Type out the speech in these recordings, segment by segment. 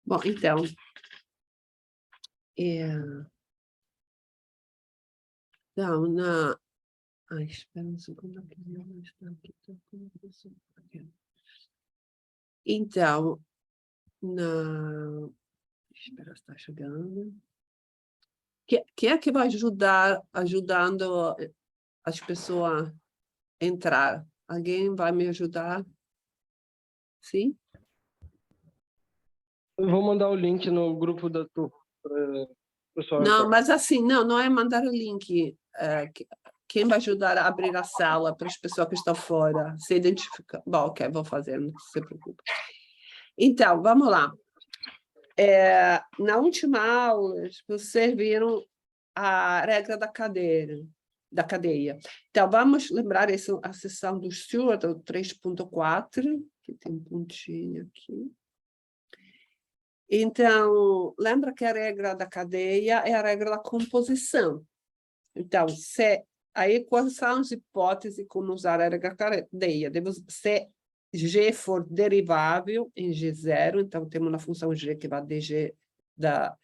Bom, então, espera um segundo aqui. Então, espera, está chegando. Quem é que vai ajudando as pessoas a entrar? Alguém vai me ajudar? Sim? Eu vou mandar o link no grupo da turma para o pessoal Não, entrar. mas assim, não é mandar o link. Quem vai ajudar a abrir a sala para as pessoas que estão fora se identificar? Bom, ok, vou fazer, não se preocupe. Então, vamos lá. Na última aula, vocês viram a regra da cadeia. Então, vamos lembrar a seção do Stewart, o 3.4, que tem um pontinho aqui. Então, lembra que a regra da cadeia é a regra da composição. Então, aí quais são as hipóteses como usar a regra da cadeia? Se G for derivável em G0, então temos uma função G que vai de G da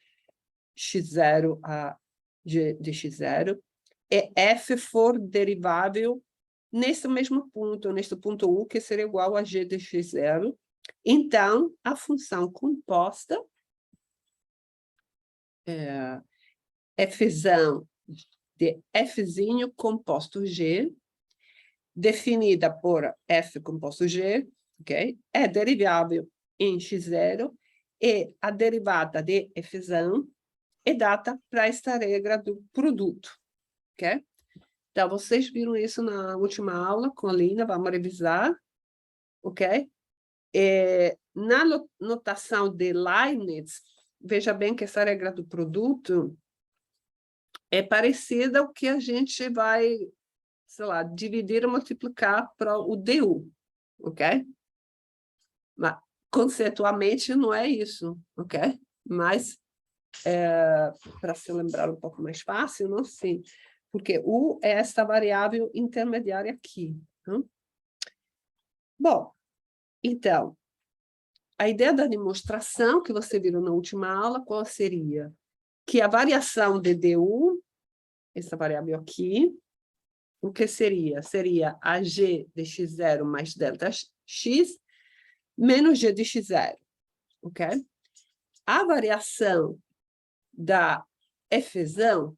x0 a G de x0, e F for derivável nesse mesmo ponto, nesse ponto U, que seria igual a G de x0. Então, a função composta Fzão de Fzinho composto G, definida por F composto G, ok? É derivável em x0, e a derivada de Fzão é dada para esta regra do produto, ok? Então, vocês viram isso na última aula com a Lina, vamos revisar, ok? Na notação de Leibniz, veja bem que essa regra do produto é parecida ao que a gente vai, sei lá, dividir e multiplicar para o DU, ok? Mas, conceitualmente, não é isso, ok? Mas, para se lembrar um pouco mais fácil, não sei, porque U é esta variável intermediária aqui. Não? Bom, então, a ideia da demonstração que você viu na última aula, qual seria? Que a variação de DU, essa variável aqui, o que seria? Seria a G de x0 mais delta x menos G de x0, ok? A variação da Fzão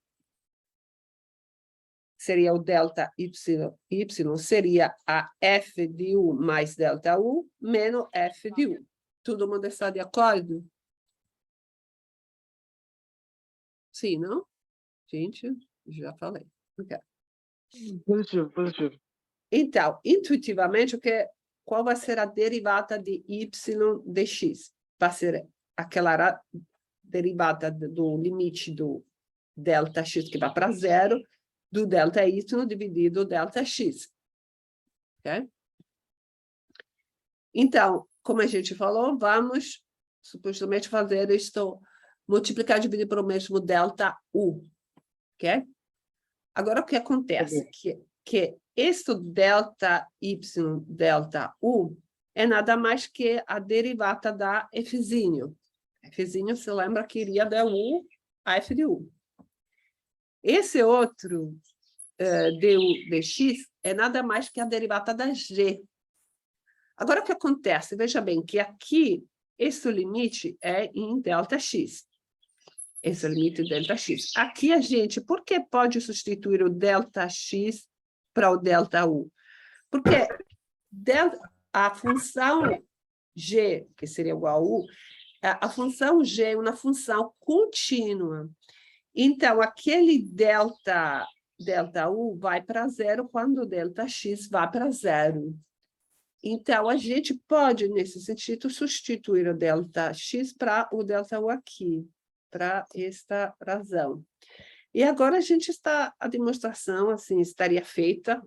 seria o delta y, seria a F de U mais delta U menos F de U. Todo mundo está de acordo? Sim, não? Gente, já falei. Okay. Positivo, positivo. Então, intuitivamente, qual vai ser a derivada de y de x? Vai ser aquela derivada do limite do delta x que vai para zero, do delta y dividido delta x. Okay? Então, como a gente falou, vamos supostamente fazer isto, multiplicar e dividir pelo mesmo delta u. Okay? Agora, o que acontece? Que este delta y, delta u, é nada mais que a derivada da Fzinho. Fzinho, se lembra que iria da u a f de u. Esse outro du dx é nada mais que a derivada da g. Agora, o que acontece? Veja bem que aqui, esse limite é em delta x. Esse é o limite do delta x. Aqui a gente, por que pode substituir o delta x para o delta u? Porque a função g, que seria igual a u, a função g é uma função contínua. Então, aquele delta u vai para zero quando o delta x vai para zero. Então, a gente pode, nesse sentido, substituir o delta x para o delta u aqui, para esta razão. E agora a demonstração assim, estaria feita,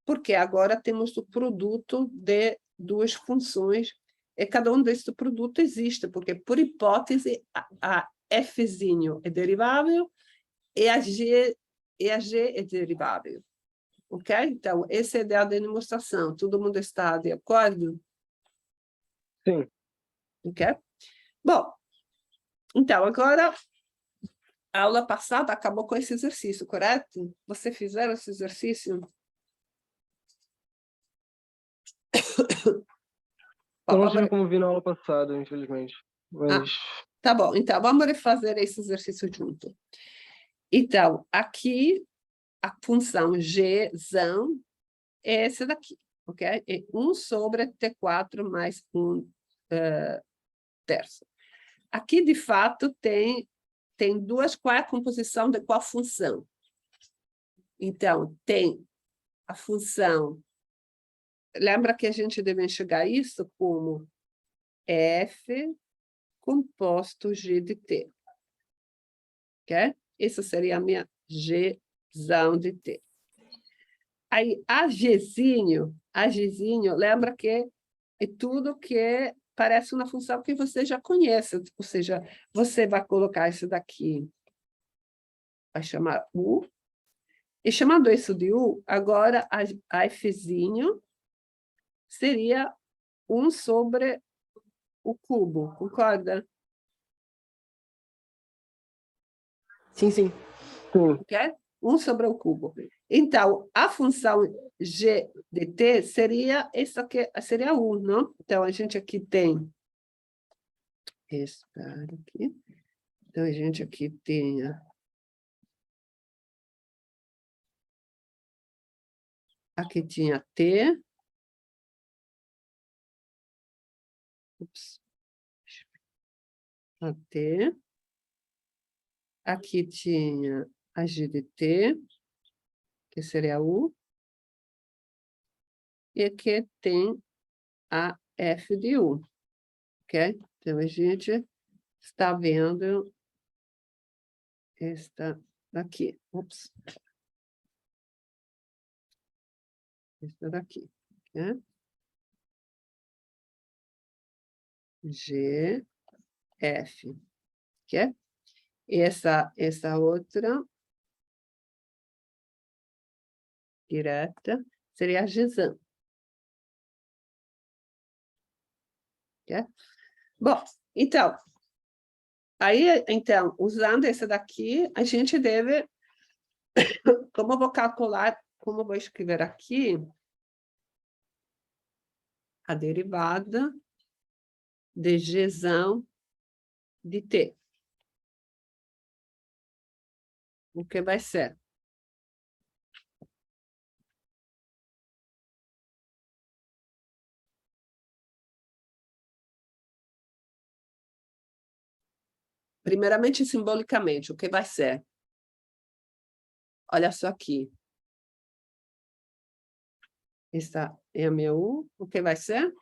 porque agora temos o produto de duas funções, e cada um desses produtos existe, porque, por hipótese, a Fzinho é derivável e a G é derivável. Ok? Então, essa é a ideia da demonstração. Todo mundo está de acordo? Sim. Ok? Bom, Então, agora, a aula passada acabou com esse exercício, correto? Você fizeram esse exercício? Eu não tive como vir na aula passada, infelizmente. Mas Tá bom, então vamos refazer esse exercício junto. Então, aqui, a função gzão é essa daqui, ok? É 1 sobre T4 mais 1 terço. Aqui, de fato, tem duas, qual é a composição de qual função? Então, tem a função, lembra que a gente deve enxergar isso como f composto g de t, ok? Isso seria a minha gzão de t. Aí, a gzinho, lembra que é tudo que parece uma função que você já conhece, ou seja, você vai colocar isso daqui, vai chamar u, e chamando isso de u, agora a fzinho seria 1 sobre o cubo, concorda? Sim, sim. Ok? 1 sobre o cubo. Então, a função g de t seria essa aqui, seria 1, não? Então, a gente aqui tem... Espera aqui. Então, a gente aqui tem... Aqui tinha t. Ups. A t. Aqui tinha a g de t, que seria u. E aqui tem a f de u. Ok? Então, a gente está vendo esta daqui. Ups. Esta daqui. Ok? G, F. Ok? Essa outra direta seria a Gzão. Ok? Bom, então, usando essa daqui, a gente deve, como eu vou calcular, como eu vou escrever aqui, a derivada de Gzão de T. O que vai ser? Primeiramente, simbolicamente, o que vai ser? Olha só aqui. Essa é a minha U. O que vai ser?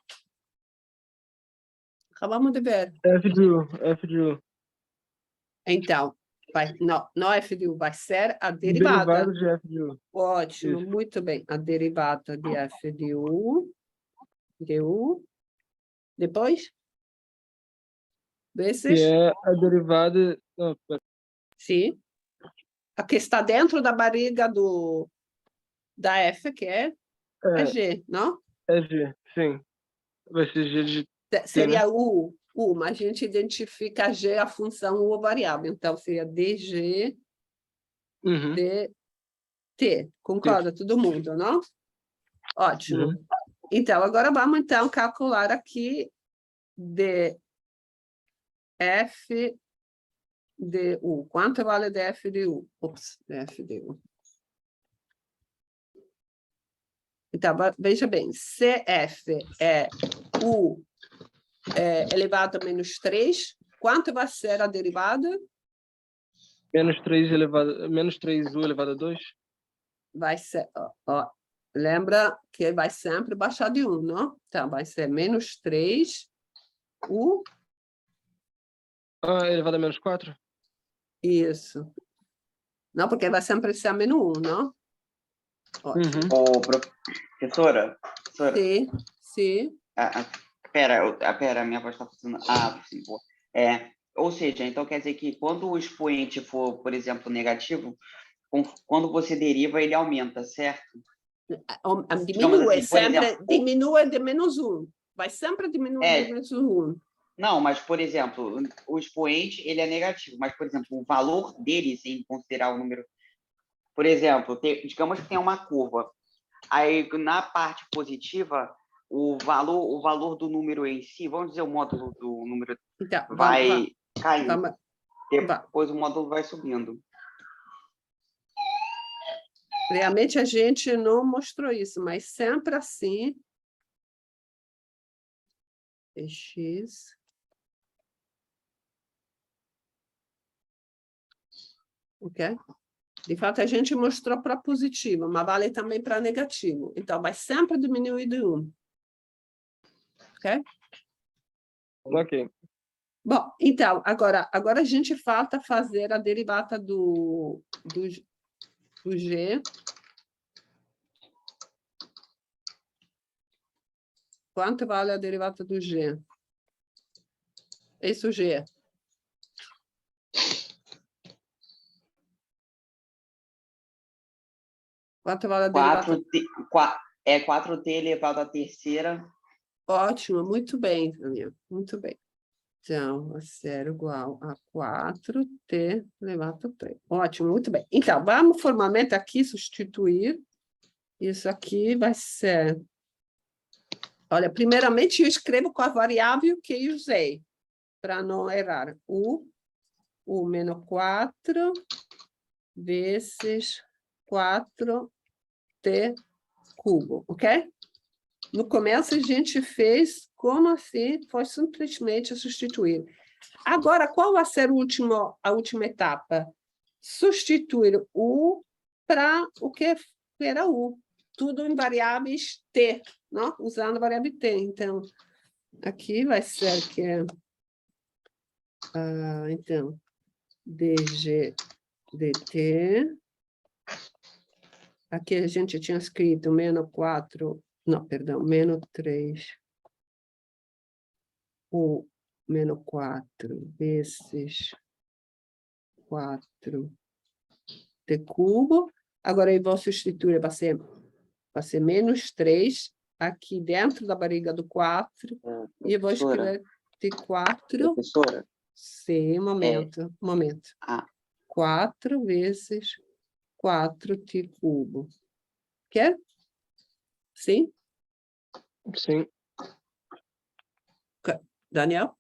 Acabamos de ver. F de U. Então, não F de U, vai ser a derivada. Derivada de F de U. Ótimo, Isso. muito bem. A derivada de F de U. Depois? Que é a derivada... Não, Sim. A que está dentro da barriga da F, que é a G, não? é G, sim. Vai ser G de T, seria né? U, mas a gente identifica a G, a função U, a variável. Então, seria dg de T. Concorda todo mundo, não? Ótimo. Uhum. Então, agora vamos então calcular aqui df de U. Quanto vale df de U? Ops, df de U. Então, veja bem, CF é U elevado a menos 3. Quanto vai ser a derivada? Menos 3U elevado a 2? Vai ser, lembra que vai sempre baixar de 1, não? Então, vai ser menos 3, U. Elevado a menos 4? Isso. Não, porque vai sempre ser a menos 1, não? Ótimo. Professora? Sim, sim. Pera, minha voz está funcionando. Sim, pô. Ou seja, então quer dizer que quando o expoente for, por exemplo, negativo, quando você deriva, ele aumenta, certo? Diminui, assim, sempre exemplo, diminui de menos 1. Vai sempre diminuir de menos 1. Não, mas, por exemplo, o expoente ele é negativo, mas, por exemplo, o valor dele, sem considerar o número... Por exemplo, digamos que tem uma curva. Aí, na parte positiva, o valor do número em si, vamos dizer, o módulo do número Então, vai caindo. vamos. Depois o módulo vai subindo. Realmente a gente não mostrou isso, mas sempre assim. X. Ok? De fato, a gente mostrou para positivo, mas vale também para negativo. Então, vai sempre diminuir de 1. Ok? Ok. Bom, então, agora a gente falta fazer a derivada do G. Quanto vale a derivada do G? Isso, G. Quanto vale a derivada? 4t elevado à terceira. Ótimo, muito bem, Daniel, muito bem. Então, a zero igual a 4t elevado a 3. Ótimo, muito bem. Então, vamos formalmente aqui substituir. Isso aqui vai ser... Olha, primeiramente eu escrevo com a variável que eu usei, para não errar. U menos 4 vezes 4t cubo, ok? No começo a gente fez como assim, foi simplesmente substituir. Agora, qual vai ser a última etapa? Substituir U para o que era U. Tudo em variáveis T, não? Usando a variável T. Então, aqui vai ser que é... então, dg dt. Aqui a gente tinha escrito menos 4... Não, perdão, menos 3. U menos 4 vezes 4t cubo. Agora eu vou substituir, vai ser menos 3 aqui dentro da barriga do 4. E eu vou escrever T4. Professora? Sim, momento. 4 vezes 4t cubo. Quer? Sim? Sim. Daniel?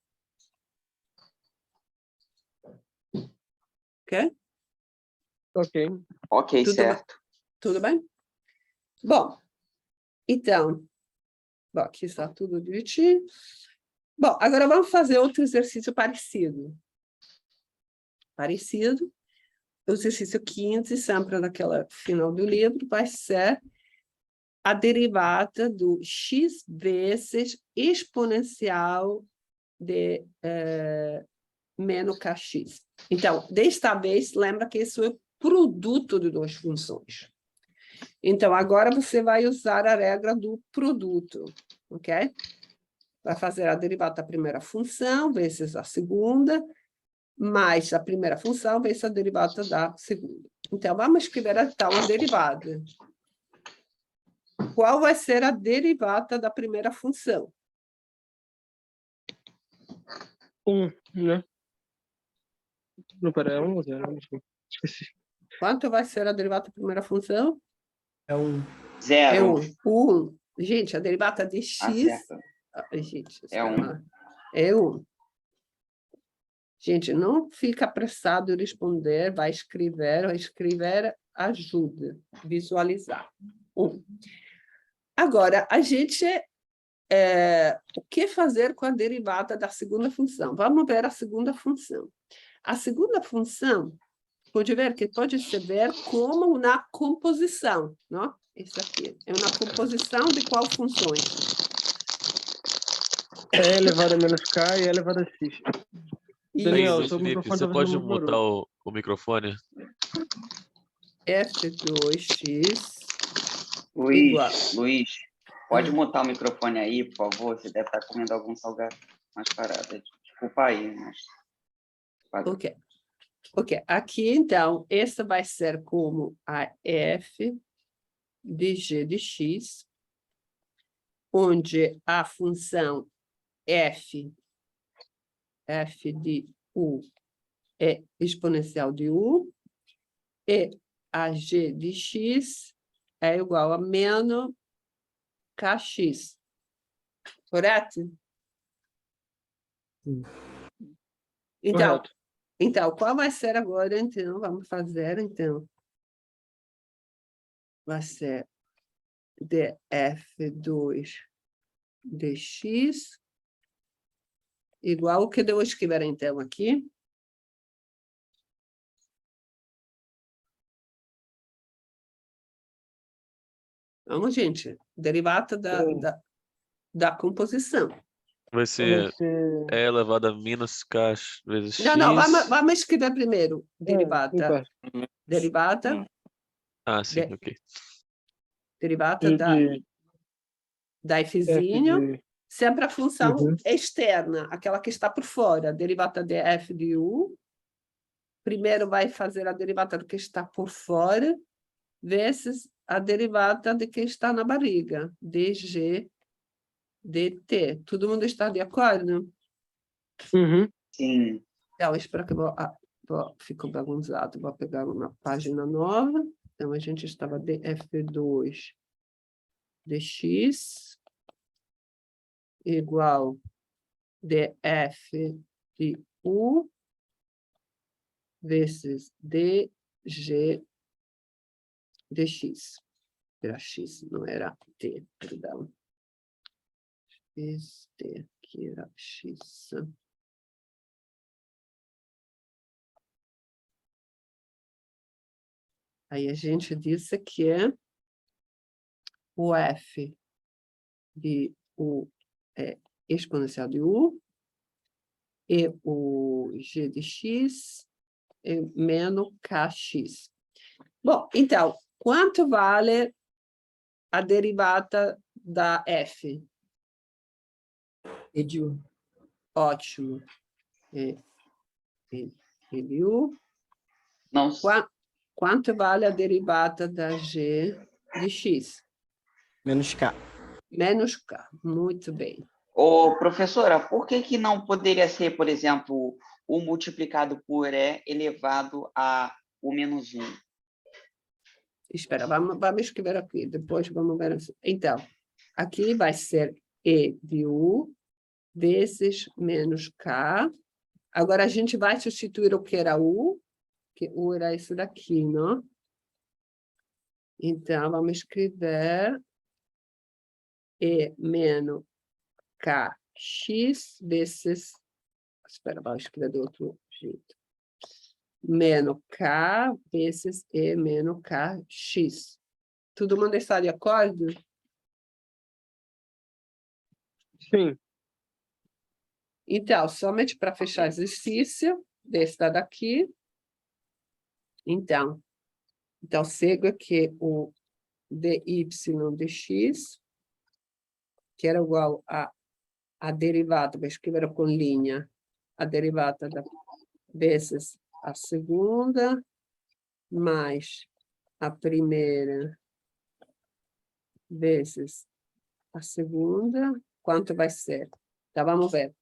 Quer? Ok. Ok, Tudo certo. Tudo bem? Bom, então, aqui está tudo direitinho. Bom, agora vamos fazer outro exercício parecido. O exercício 15, sempre naquela final do livro, vai ser a derivada do x vezes exponencial de menos kx. Então, desta vez, lembra que isso é o produto de duas funções. Então, agora você vai usar a regra do produto, ok? Vai fazer a derivada da primeira função vezes a segunda, mais a primeira função vezes a derivada da segunda. Então, vamos escrever então a derivada. Qual vai ser a derivada da primeira função? 1, né? Não, pera, é 1 ou 0? Esqueci. Quanto vai ser a derivada da primeira função? É um. É 0. 1. Gente, a derivada de x... Certo. gente, É 1. É 1. Gente, não fica apressado em responder, vai escrever ajuda, visualizar. 1. Agora, a gente... o que fazer com a derivada da segunda função? Vamos ver a segunda função. A segunda função, pode ver que pode se ver como na composição, não? Isso aqui é uma composição de qual funções? E elevado a menos K e E elevado a X. Daniel, Luiz seu Felipe, microfone você tá pode fazendo muito mutar barulho. o microfone? F2x igual... Luiz, pode mutar o microfone aí, por favor? Você deve estar comendo algum salgado mais parado. Desculpa aí, mas... Ok, aqui, então, essa vai ser como a f de g de x, onde a função f f de u é exponencial de u, e a g de x é igual a menos kx. Correto? Sim. Então, Correto. então, qual vai ser agora, então? Vamos fazer, então. Vai ser df2 dx igual o que eu escrever, então, aqui. Vamos, gente. Derivada da composição. Vai Vai ser ser... E elevado a menos K vezes Não, não, X. vamos escrever primeiro. Derivada. Tá. Derivada. Ah, sim, de- ok. Derivada De da f fzinho. de... Sempre a função Uhum. externa, aquela que está por fora. Derivada de f de u. Primeiro vai fazer a derivada do que está por fora, vezes a derivada de que está na barriga. dg dt. Todo mundo está de acordo? Uhum. Sim. Então, espera que eu ficou bagunçado. Vou pegar uma página nova. Então, a gente estava df2 dx igual df de u vezes dg dx. Era x, não era t, perdão. Este aqui era x. Aí a gente disse que o f de u é exponencial de u e o g de x é menos kx. Bom, então, quanto vale a derivada da f? E de U. Ótimo. E de u. Não, Quanto vale a derivada da g de x? Menos K. Menos k. Muito bem. ô, professora, por que não poderia ser, por exemplo, o multiplicado por E elevado a o menos 1? Espera, vamos escrever aqui, depois vamos ver. Então, aqui vai ser E de U vezes menos K. Agora, a gente vai substituir o que era U, que U era isso daqui, não? Então, vamos escrever E menos KX vezes... Espera, vamos escrever de outro jeito. Menos K vezes E menos KX. Todo mundo está de acordo? Sim. Então, somente para fechar exercício, desta daqui. Então, siga que o dy dx, que era igual a derivada, vou escrever com linha, a derivada vezes a segunda, mais a primeira, vezes a segunda, quanto vai ser? Então, vamos ver.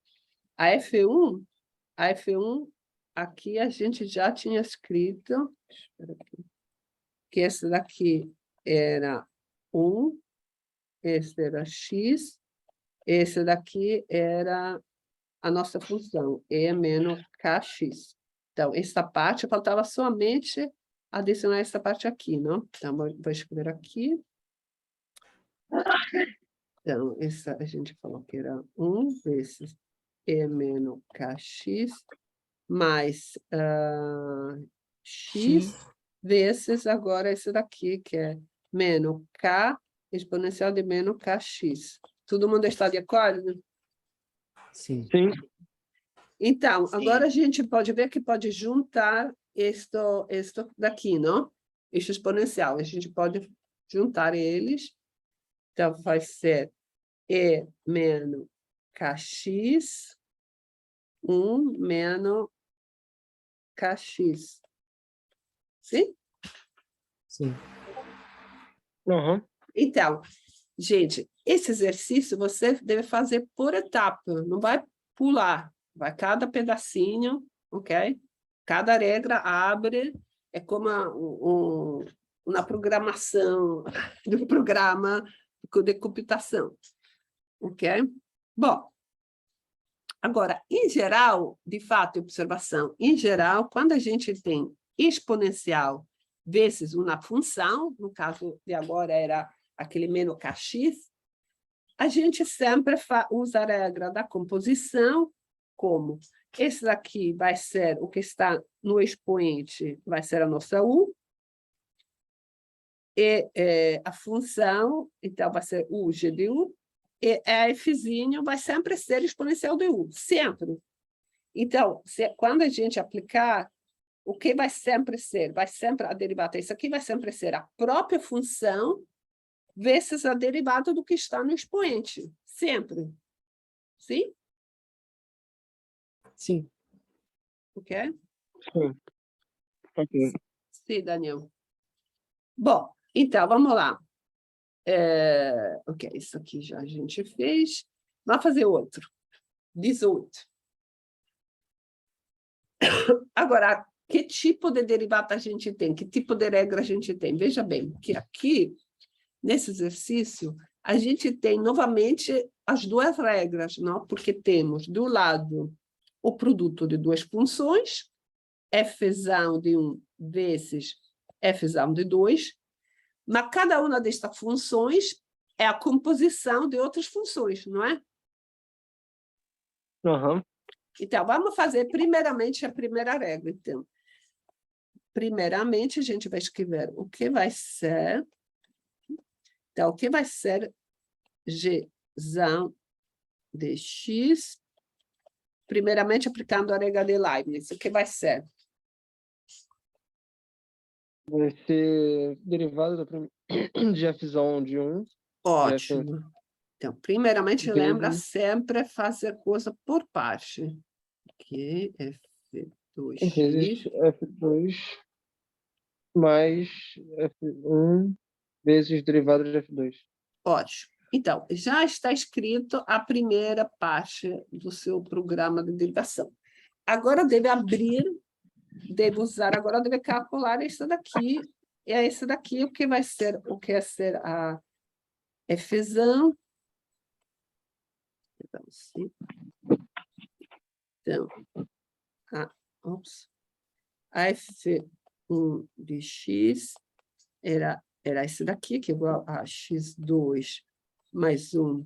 A F1, aqui a gente já tinha escrito, espera aqui, que esse daqui era 1, esse era x, esse daqui era a nossa função, E menos kx. Então, essa parte, faltava somente adicionar essa parte aqui, não? Então, vou escrever aqui. Então, essa a gente falou que era 1 vezes E menos kx, mais x, vezes agora esse daqui, que é menos k, exponencial de menos kx. Todo mundo está de acordo? Sim. Sim. Então, Sim. agora a gente pode ver que pode juntar isto daqui, não? Este exponencial. A gente pode juntar eles. Então, vai ser E menos kx, 1 menos kx. Sim? Sim. Uhum. Então, gente, esse exercício você deve fazer por etapa, não vai pular. Vai cada pedacinho, ok? Cada regra abre, é como uma programação do programa de computação, ok? Bom, agora, em geral, de fato, observação, em geral, quando a gente tem exponencial vezes uma função, no caso de agora era aquele menos kx, a gente sempre usa a regra da composição como esse daqui vai ser o que está no expoente, vai ser a nossa u, e a função, então, vai ser u, g de u, e fzinho vai sempre ser exponencial de u, sempre. Então, quando a gente aplicar, o que vai sempre ser? Vai sempre a derivada, isso aqui vai sempre ser a própria função vezes a derivada do que está no expoente, sempre. Sim? Sim. Ok? Sim. Ok. Sim, Daniel. Bom, então, vamos lá. Ok, isso aqui já a gente fez. Vamos fazer outro. 18. Agora, que tipo de derivada a gente tem? Que tipo de regra a gente tem? Veja bem, que aqui, nesse exercício, a gente tem, novamente, as duas regras, não? Porque temos, do lado, o produto de duas funções, fzão de 1 vezes fzão de 2, mas cada uma destas funções é a composição de outras funções, não é? Aham. Então, vamos fazer primeiramente a primeira regra. Então, primeiramente, a gente vai escrever o que vai ser. Então, o que vai ser gzão de x, primeiramente aplicando a regra de Leibniz. O que vai ser? Vai ser derivada de fzão de 1. Ótimo. Então, primeiramente, Vezes- lembra sempre fazer coisa por parte. Que Vezes F2x. F2 mais F1 vezes derivada de F2. Ótimo. Então, já está escrito a primeira parte do seu programa de derivação. Agora deve abrir, deve usar, agora deve calcular isso daqui. E é esse daqui o que vai ser, o que é ser a Fzão. Então, sim. Então, a F1 de x era esse daqui, que é igual a x2 mais 1,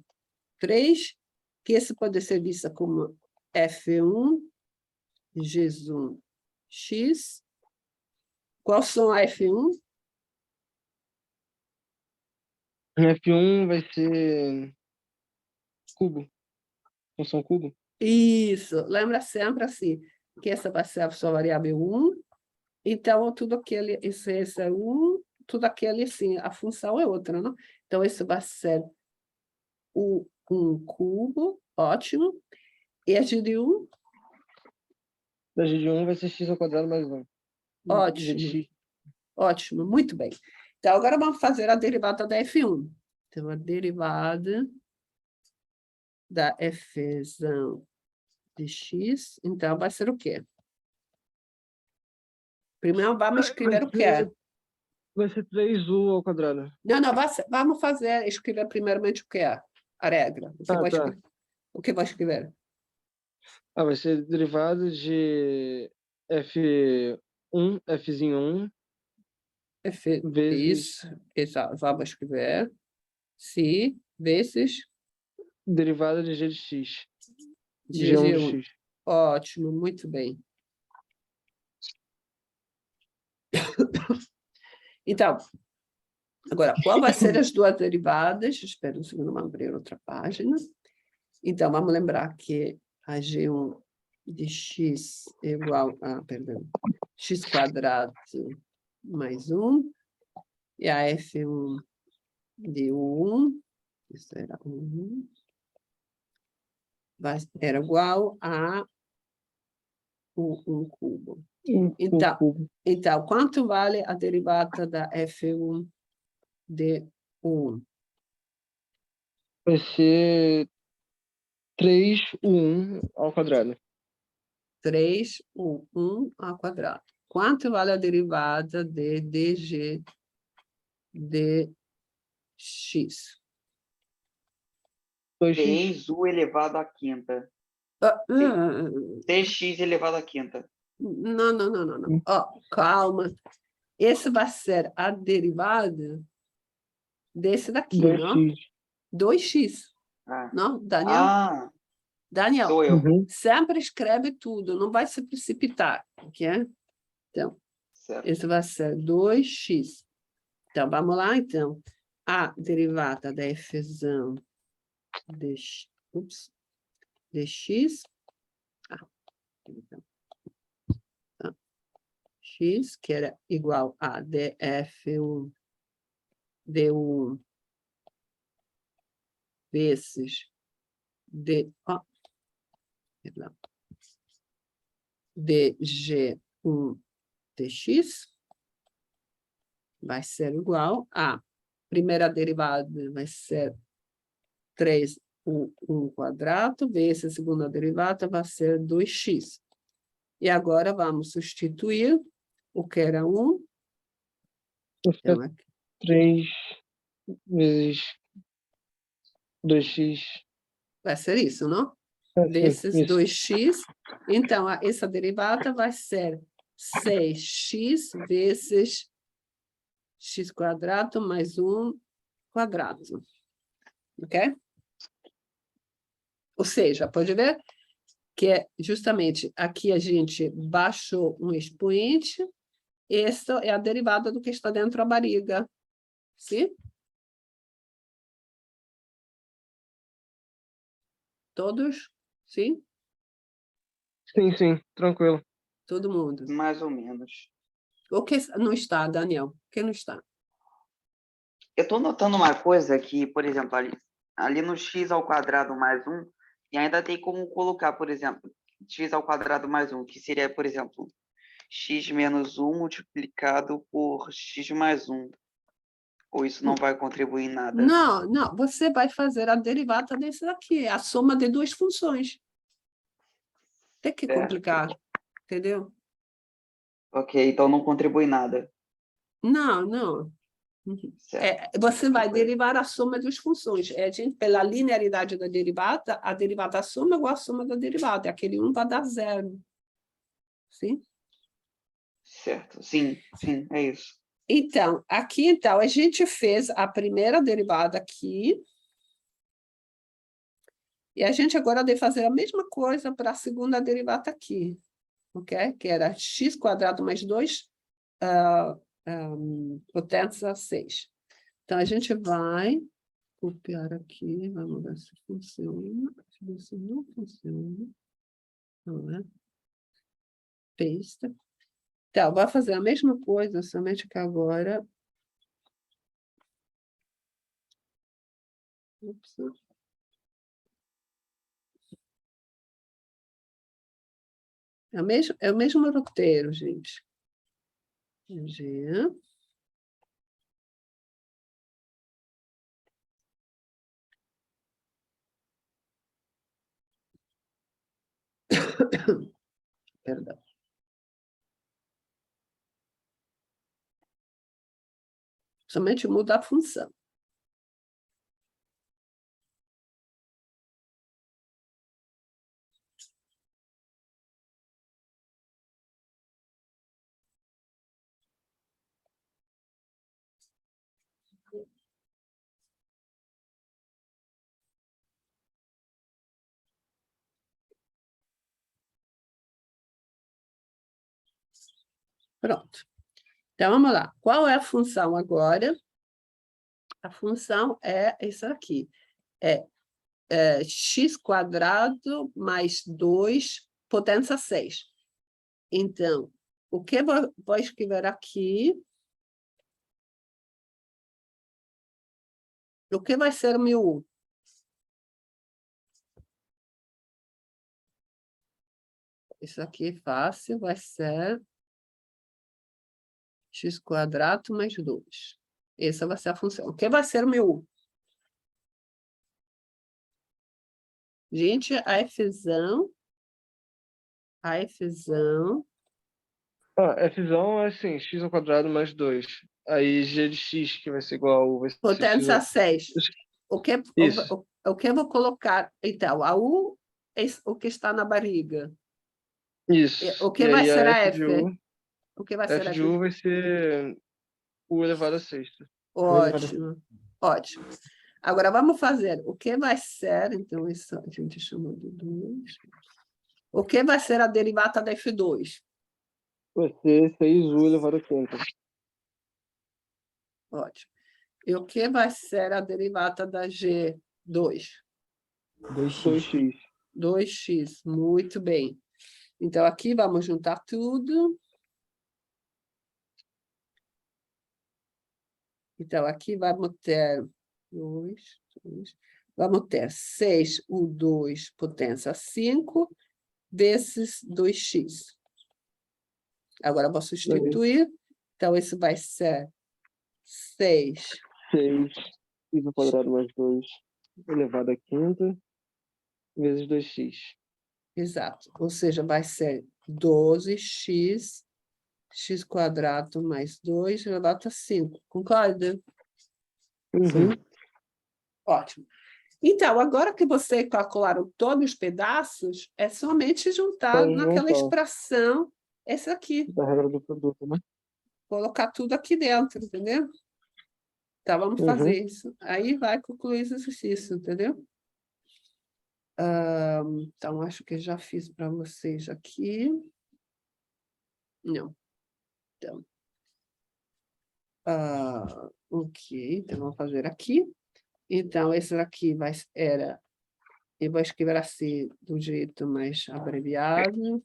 3, que esse pode ser visto como F1, G1, x. Qual são a F1? F1 vai ser cubo. Função cubo. Isso, lembra sempre assim, que essa vai ser a sua variável 1, então tudo aquele, esse é 1, tudo aquele assim, a função é outra, não? Então, esse vai ser o 1 cubo, ótimo, e a g de 1, Da g de 1 vai ser x ao quadrado mais 1. G de ótimo, x. ótimo, muito bem. Então, agora vamos fazer a derivada da F1. Então, a derivada da Fzão de x, então, vai ser o quê? Primeiro, vamos escrever o que é. Vai ser 3u ao quadrado. Não, vamos fazer, escrever primeiramente o que é a regra. Tá. O que vai escrever? Vai ser derivada de F1, Fzinho 1, vezes Isso, exato, vamos escrever. Se, vezes, derivada de g de x. G1 de GG1. x. Ótimo, muito bem. Então, agora, qual vai ser as duas derivadas? Espera um segundo, vamos abrir outra página. Então, vamos lembrar que a G1 de x é igual a, x quadrado mais 1, e a F1 de 1, isso era 1, era igual a o 1 cubo. Então, quanto vale a derivada da F1 de 1? Vai ser 3u1 ao quadrado. 3u, 1 ao quadrado. Quanto vale a derivada de dg dx? 2x. 3u elevado à quinta. Não, 6x elevado à quinta. não, não, não, não. Ó, calma. Esse vai ser a derivada desse daqui, não? 2x. 2x. Ah, Não, Daniel? Daniel, sou eu. Uhum. sempre escreve tudo, não vai se precipitar, ok? Então, Certo. esse vai ser 2x. Então, vamos lá, então. A derivada da efusão de x. Então, x, que era igual a df1 d1 vezes dg1 dx vai ser igual a primeira derivada vai ser 3u1 quadrado, vezes a segunda derivada vai ser 2x. E agora vamos substituir o que era 1. Vai ficar Então, aqui, 3 vezes 2x. vai ser isso, não? Sim, Desses isso. 2x. Então, essa derivada vai ser 6x vezes x quadrado mais 1 quadrado. Ok? Ou seja, pode ver que é justamente aqui a gente baixou um expoente, essa é a derivada do que está dentro da barriga. Sim? Todos? Sim? Sim, sim, tranquilo. Todo mundo. Mais ou menos. O que não está, Daniel? O que não está? Eu estou notando uma coisa que, por exemplo, ali no x ao quadrado mais 1, e ainda tem como colocar, por exemplo, x ao quadrado mais 1, que seria, por exemplo, x menos 1 multiplicado por x mais 1. Ou isso não vai contribuir em nada? Não, não. Você vai fazer a derivada desse daqui, a soma de duas funções. Tem que Certo. complicar, entendeu? Ok, então não contribui em nada. Não, não. Certo. Você vai Tranquilo. derivar a soma das funções. A gente, pela linearidade da derivada, a derivada da soma é igual à soma da derivada. Aquele 1 vai dar 0. Sim? Certo. Sim, sim, é isso. Então, aqui, então, a gente fez a primeira derivada aqui. E a gente agora deve fazer a mesma coisa para a segunda derivada aqui. Ok? Que era x quadrado mais 2 potência 6. Então, a gente vai copiar aqui, vamos ver se funciona. Se não funciona, não é? Paste. Então, vai fazer a mesma coisa, somente que agora... Ups. É o mesmo roteiro, gente. G. Perdão. Somente muda a função. Pronto. Então, vamos lá. Qual é a função agora? A função é isso aqui. É x quadrado mais 2 potência 6. Então, o que eu vou escrever aqui? O que vai ser o meu u? Isso aqui é fácil, vai ser x quadrado mais 2. Essa vai ser a função. O que vai ser o meu u? Gente, a efusão a Fzão. Fzão é assim, x ao quadrado mais 2. Aí g de x, que vai ser igual a u, vai ser Potência 6. O que Isso. eu vou colocar? Então, a U é o que está na barriga. Isso. O que E vai aí ser a f F? de u, O que vai ser f a de F? u vai ser u elevado a sexta. Ótimo, ótimo. Agora, vamos fazer o que vai ser, então, isso a gente chama de 2. O que vai ser a derivada da F2? Vai ser 6u elevado a quinta. Ótimo. E o que vai ser a derivada da G2? 2x. 2x. 2x, muito bem. Então, aqui vamos juntar tudo. Então, aqui vamos ter 2, vamos ter 6u2 potência 5 vezes 2x. Agora, vou substituir. Então, isso vai ser 6. 6x ao quadrado mais 2 elevado a quinta vezes 2x. Exato. Ou seja, vai ser 12x, x quadrado mais 2 elevado a 5. Concorda? Uhum. Ótimo. Então, agora que vocês calcularam todos os pedaços, é somente juntar Então, naquela juntar. expressão essa aqui. Da regra do produto, né? Colocar tudo aqui dentro, entendeu? Então, vamos fazer isso. Aí vai concluir esse exercício, entendeu? Então, acho que já fiz para vocês aqui. Não. Então, ok, então vamos fazer aqui. Então, esse aqui eu vou escrever assim do jeito mais abreviado.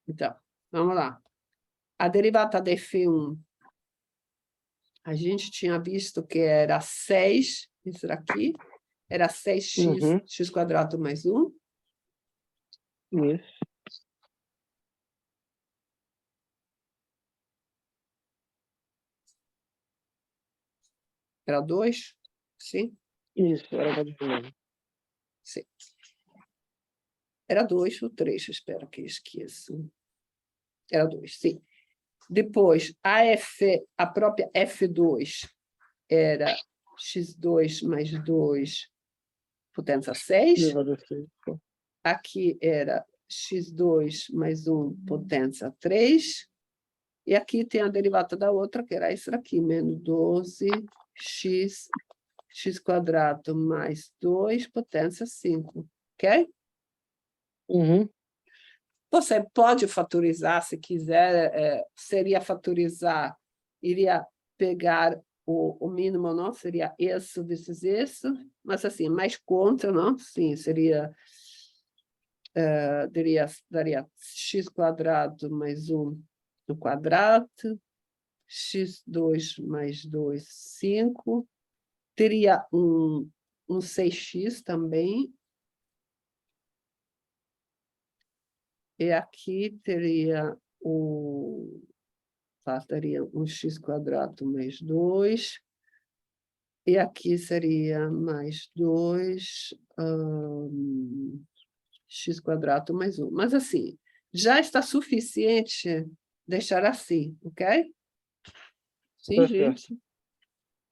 Então, vamos lá. A derivada de F1, a gente tinha visto que era 6, isso daqui, era 6x, x quadrado mais 1. Isso. Era 2, sim? Isso, era mais de novo. Sim. Era 2 ou 3, espero que esqueça. Era 2, sim. Depois, a própria F2 era x2 mais 2, potência 6. Elevado a 6. Aqui era x2 mais 1, potência 3. E aqui tem a derivada da outra, que era isso aqui, menos 12x, x quadrado mais 2, potência 5. Ok? Você pode fatorizar, se quiser, seria fatorizar, iria pegar o mínimo, não? Seria isso vezes isso, mas assim, mais conta, não? Sim, seria, daria x quadrado mais 1 no quadrado, x2 mais 2, 5, teria um 6x também, e aqui teria daria um x quadrado mais 2, e aqui seria mais 2, x quadrado mais 1. Mas assim, já está suficiente deixar assim, ok? Sim, Tá gente?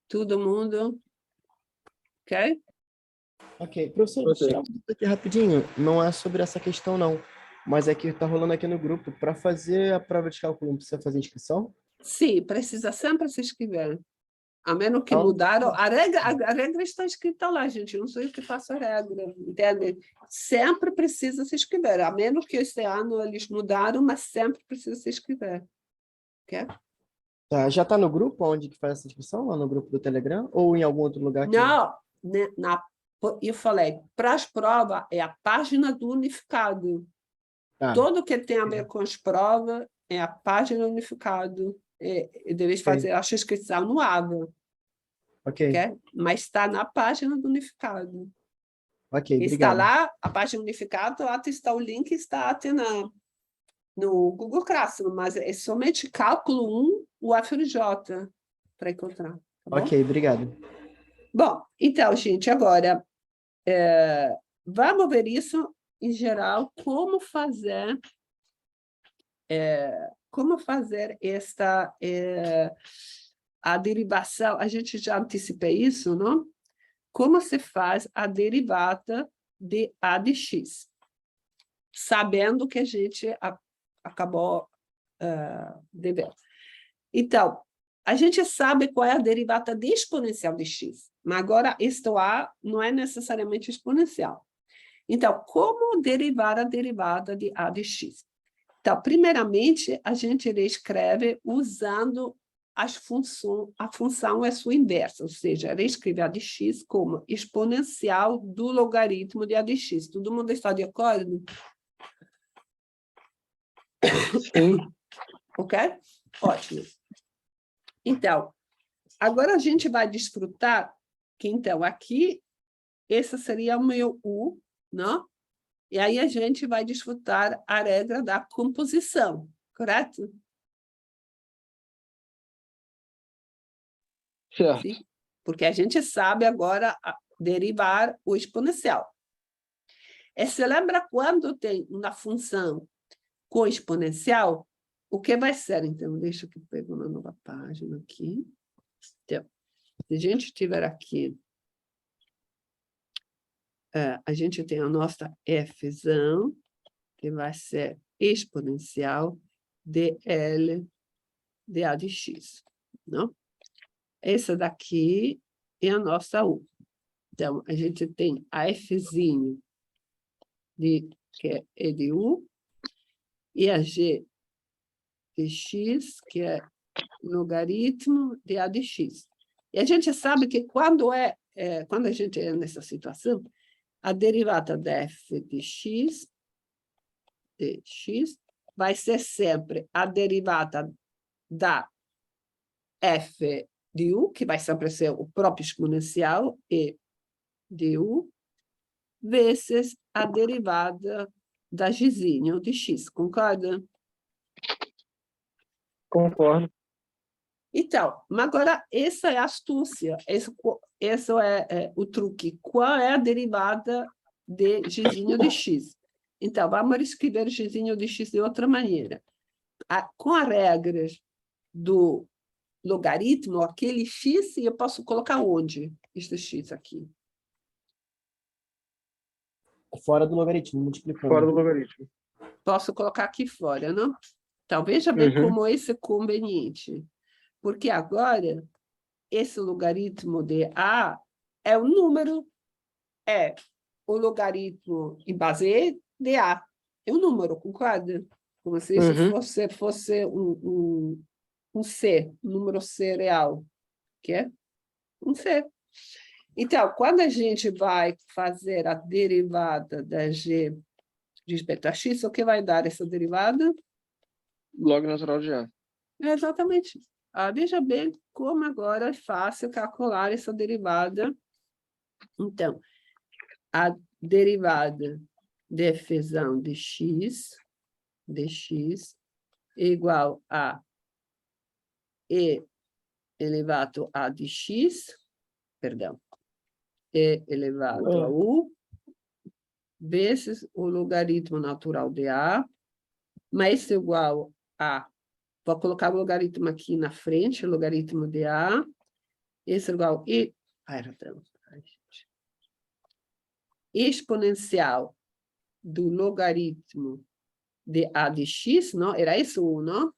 Todo mundo? Ok? Ok, professor, deixa eu tirar uma dúvida aqui rapidinho. Não é sobre essa questão, não. Mas é que está rolando aqui no grupo. Para fazer a prova de cálculo, não precisa fazer inscrição? Sim, precisa sempre se inscrever. A menos que Não. mudaram, a regra está escrita lá, gente. Eu não sou eu que faço a regra, entende? Sempre precisa se inscrever, a menos que esse ano eles mudaram, mas sempre precisa se inscrever. Ok? Tá, já está no grupo onde que faz essa inscrição? Lá no grupo do Telegram? Ou em algum outro lugar? Não, eu falei, para as provas é a página do unificado. Tá. Tudo que tem a ver com as provas é a página do unificado. E deveis fazer a inscrição no AVA. Ok. Mas está na página do unificado. Ok, Está obrigado. lá, a página unificada, lá está o link, está até no Google Classroom, mas é somente cálculo 1, o FRJ. para encontrar. Tá bom? Ok, obrigado. Bom, então, gente, agora vamos ver isso em geral, como fazer a derivação. A gente já antecipei isso, não? Como se faz a derivada de A de x, sabendo que a gente acabou de ver. Então, a gente sabe qual é a derivada de exponencial de x, mas agora isto A não é necessariamente exponencial. Então, como derivar a derivada de A de x? Então, primeiramente, a gente escreve usando a função é sua inversa, ou seja, ela escreve A de x como exponencial do logaritmo de A de x. Todo mundo está de acordo? Sim. Ok? Ótimo. Então, agora a gente vai desfrutar que, então, aqui, esse seria o meu U, não? E aí a gente vai desfrutar a regra da composição, correto? Certo. Sim? Porque a gente sabe agora derivar o exponencial. E se lembra quando tem uma função com exponencial, o que vai ser? Então, deixa eu pegar uma nova página aqui. Então, se a gente tiver aqui, a gente tem a nossa Fzão, que vai ser exponencial dL de A de x, não? Essa daqui é a nossa U. Então, a gente tem a Fzinho, que é E de U, e a G de x, que é logaritmo de A de x. E a gente sabe que quando a gente é nessa situação, a derivada da f de x vai ser sempre a derivada da f de u, que vai sempre ser o próprio exponencial, e de u, vezes a derivada da gzinho de x, concorda? Concordo. Então, mas agora essa é a astúcia, esse é o truque. Qual é a derivada de gzinho de x? Então, vamos escrever gzinho de x de outra maneira. Com as regras do logaritmo, aquele x, eu posso colocar onde? Este x aqui. Fora do logaritmo, multiplicando. Fora do logaritmo. Posso colocar aqui fora, não? Então, veja bem como esse é conveniente. Porque agora, esse logaritmo de A é o número, é o logaritmo em base E de A. É um número, concorda? Como se isso fosse um C, um número C real, que é um C. Então, quando a gente vai fazer a derivada da G de respeito a x, o que vai dar essa derivada? Log natural de A. É exatamente isso. Veja bem como agora é fácil calcular essa derivada. Então, a derivada de fzão de x é igual a e elevado a de x, perdão, e elevado a u, vezes o logaritmo natural de a, mas isso é igual a, vou colocar o logaritmo aqui na frente, o logaritmo de a, esse é igual exponencial do logaritmo de a de x, não? Era isso, não?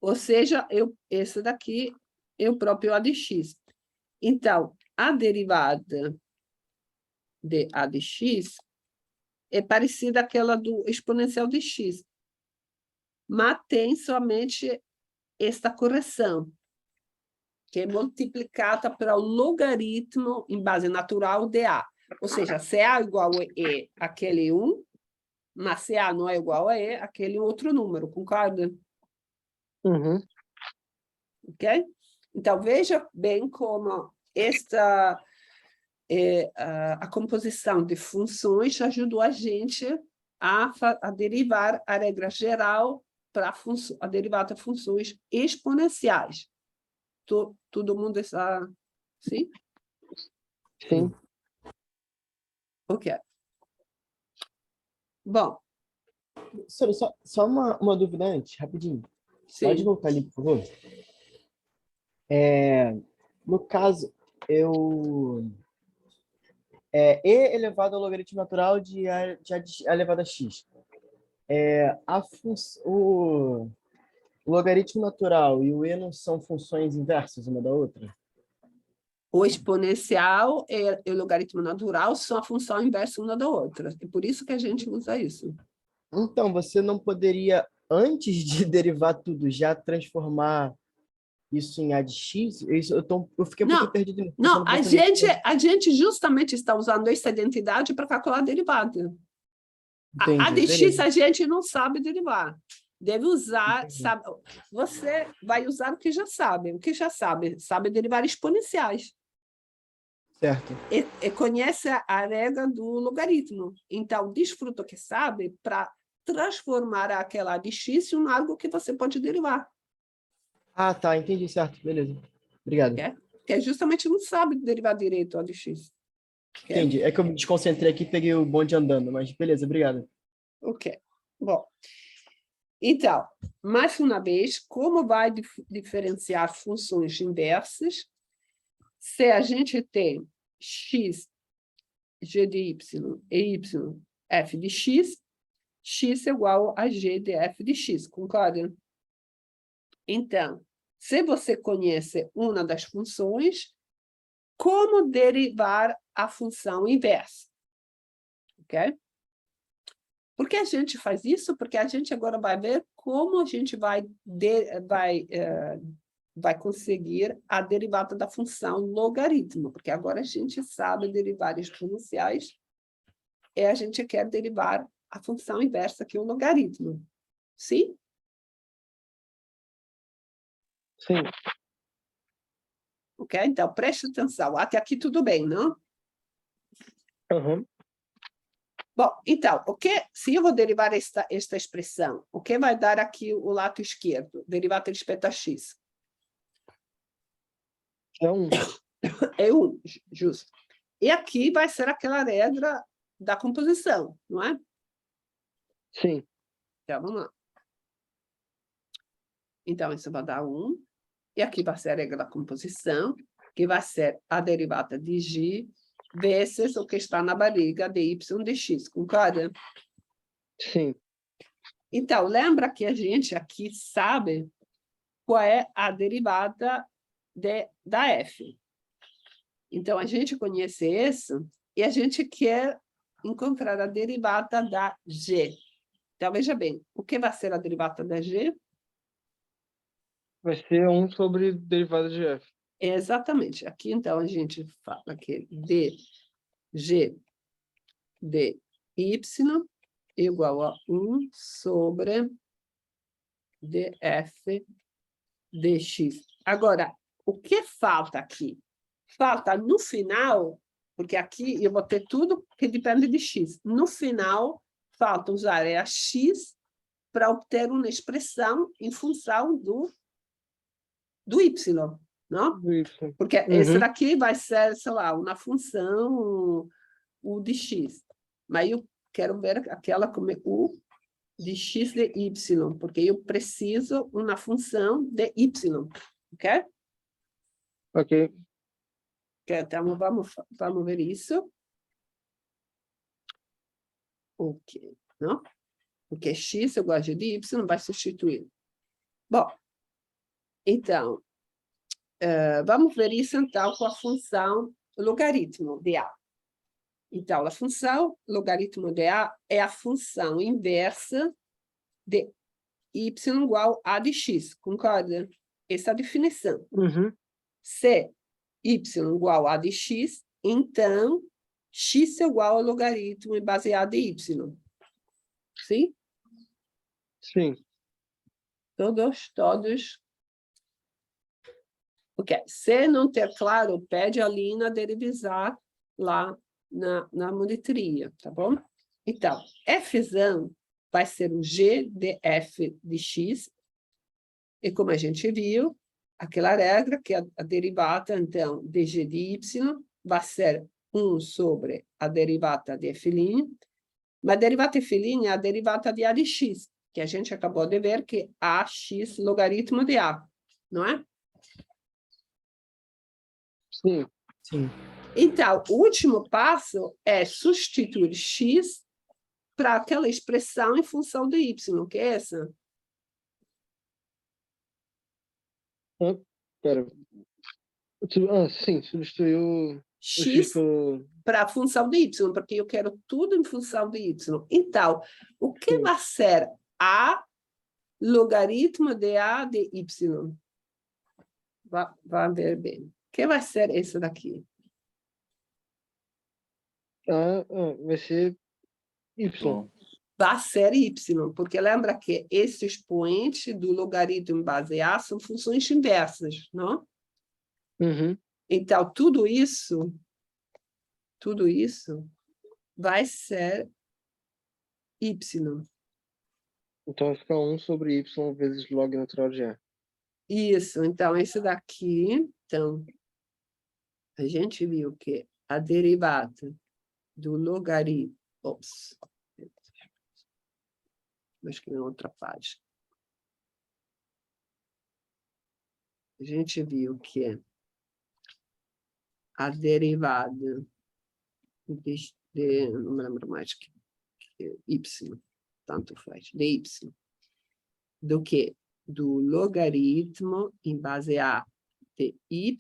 Ou seja, esse daqui é o próprio a de x. Então, a derivada de a de x é parecida àquela do exponencial de x, mas tem somente esta correção, que é multiplicada pelo logaritmo em base natural de a. Ou seja, se a igual a e, aquele 1, mas se a não é igual a e, aquele outro número, concorda? Ok? Então, veja bem como a composição de funções ajudou a gente a derivar a regra geral para a derivada de funções exponenciais. Todo mundo está... Sim? Sim. Ok. Bom, Professora, só uma dúvida antes, rapidinho. Pode sim. voltar ali, por favor? No caso, E elevado ao logaritmo natural de A elevado a X. O logaritmo natural e o E não são funções inversas uma da outra? O exponencial e o logaritmo natural são a função inversa uma da outra. É por isso que a gente usa isso. Então, você não poderia, antes de derivar tudo, já transformar isso em A de X? Eu fiquei um pouquinho perdido nisso. Não, Quando você me a gente justamente está usando essa identidade para calcular a derivada. A de X beleza. a gente não sabe derivar. Deve usar, Entendi. sabe, você vai usar o que já sabe. O que já sabe derivar exponenciais. Certo. E conhece a regra do logaritmo. Então, desfruta o que sabe para transformar aquela de X em algo que você pode derivar. Ah, tá, entendi, certo. Beleza. Obrigado. Que justamente não sabe derivar direito a de X. Entendi. É que eu me desconcentrei aqui e peguei o bonde andando, mas beleza, obrigado. Ok. Bom, então, mais uma vez, como vai diferenciar funções inversas se a gente tem x, g de y e y, f de x, x é igual a g de f de x, concorda? Então, se você conhece uma das funções, como derivar a função inversa? Ok? Por que a gente faz isso? Porque a gente agora vai ver como a gente vai conseguir a derivada da função logaritmo, porque agora a gente sabe derivar exponenciais e a gente quer derivar a função inversa, que é o logaritmo. Sim? Sim. Ok? Então, preste atenção. Até aqui tudo bem, não? Uhum. Bom, então, se eu vou derivar esta expressão, o que vai dar aqui o lado esquerdo? Derivada respeito a x. É 1. É 1, justo. E aqui vai ser aquela regra da composição, não é? Sim. Então, vamos lá. Então, isso vai dar 1. E aqui vai ser a regra da composição, que vai ser a derivada de g vezes o que está na barriga de y de x, concorda? Sim. Então, lembra que a gente aqui sabe qual é a derivada da f. Então, a gente conhece isso e a gente quer encontrar a derivada da g. Então, veja bem, o que vai ser a derivada da g? Vai ser 1 sobre derivada de f. Exatamente. Aqui, então, a gente fala que dg de y igual a 1 sobre df dx. Agora, o que falta aqui? Falta no final, porque aqui eu vou ter tudo que depende de x. No final, falta usar a x para obter uma expressão em função do y, não? Isso. Porque esse daqui vai ser, sei lá, uma função u de x. Mas eu quero ver aquela como u de x de y, porque eu preciso uma função de y, ok? Ok. Então, vamos ver isso. Ok, não? Porque x igual a g de y vai substituir. Bom, então, vamos ver isso, então, com a função logaritmo de A. Então, a função logaritmo de A é a função inversa de y igual a de x, concorda? Essa é a definição. Uhum. Se y igual a de x, então x é igual ao logaritmo baseado em y. Sim? Sim. Todos. Ok. Se não ter claro, pede ali na derivizar lá na monitoria, tá bom? Então, Fzão vai ser o G de f de x, e como a gente viu, aquela regra que a derivada, então, de g de y vai ser 1 sobre a derivada de f', mas a derivada f' é a derivada de a de x, que a gente acabou de ver que ax logaritmo de a, não é? Sim. Sim. Então, o último passo é substituir x para aquela expressão em função de y, que é essa. Pera. Sim, substituiu o X pelo... para a função de y, porque eu quero tudo em função de y. Então, o que Sim. vai ser a logaritmo de a de y? Vai ver bem. O que vai ser esse daqui? Vai ser y. Vai ser y, porque lembra que esse expoente do logaritmo em base a são funções inversas, não? Uhum. Então, tudo isso vai ser y. Então vai ficar 1 sobre y vezes log natural de A. Isso, então, esse daqui, então, a gente viu que a derivada do logaritmo... Ops. Acho que é outra página. A gente viu que a derivada não me lembro mais que y, tanto faz, de y, do que do logaritmo em base a de y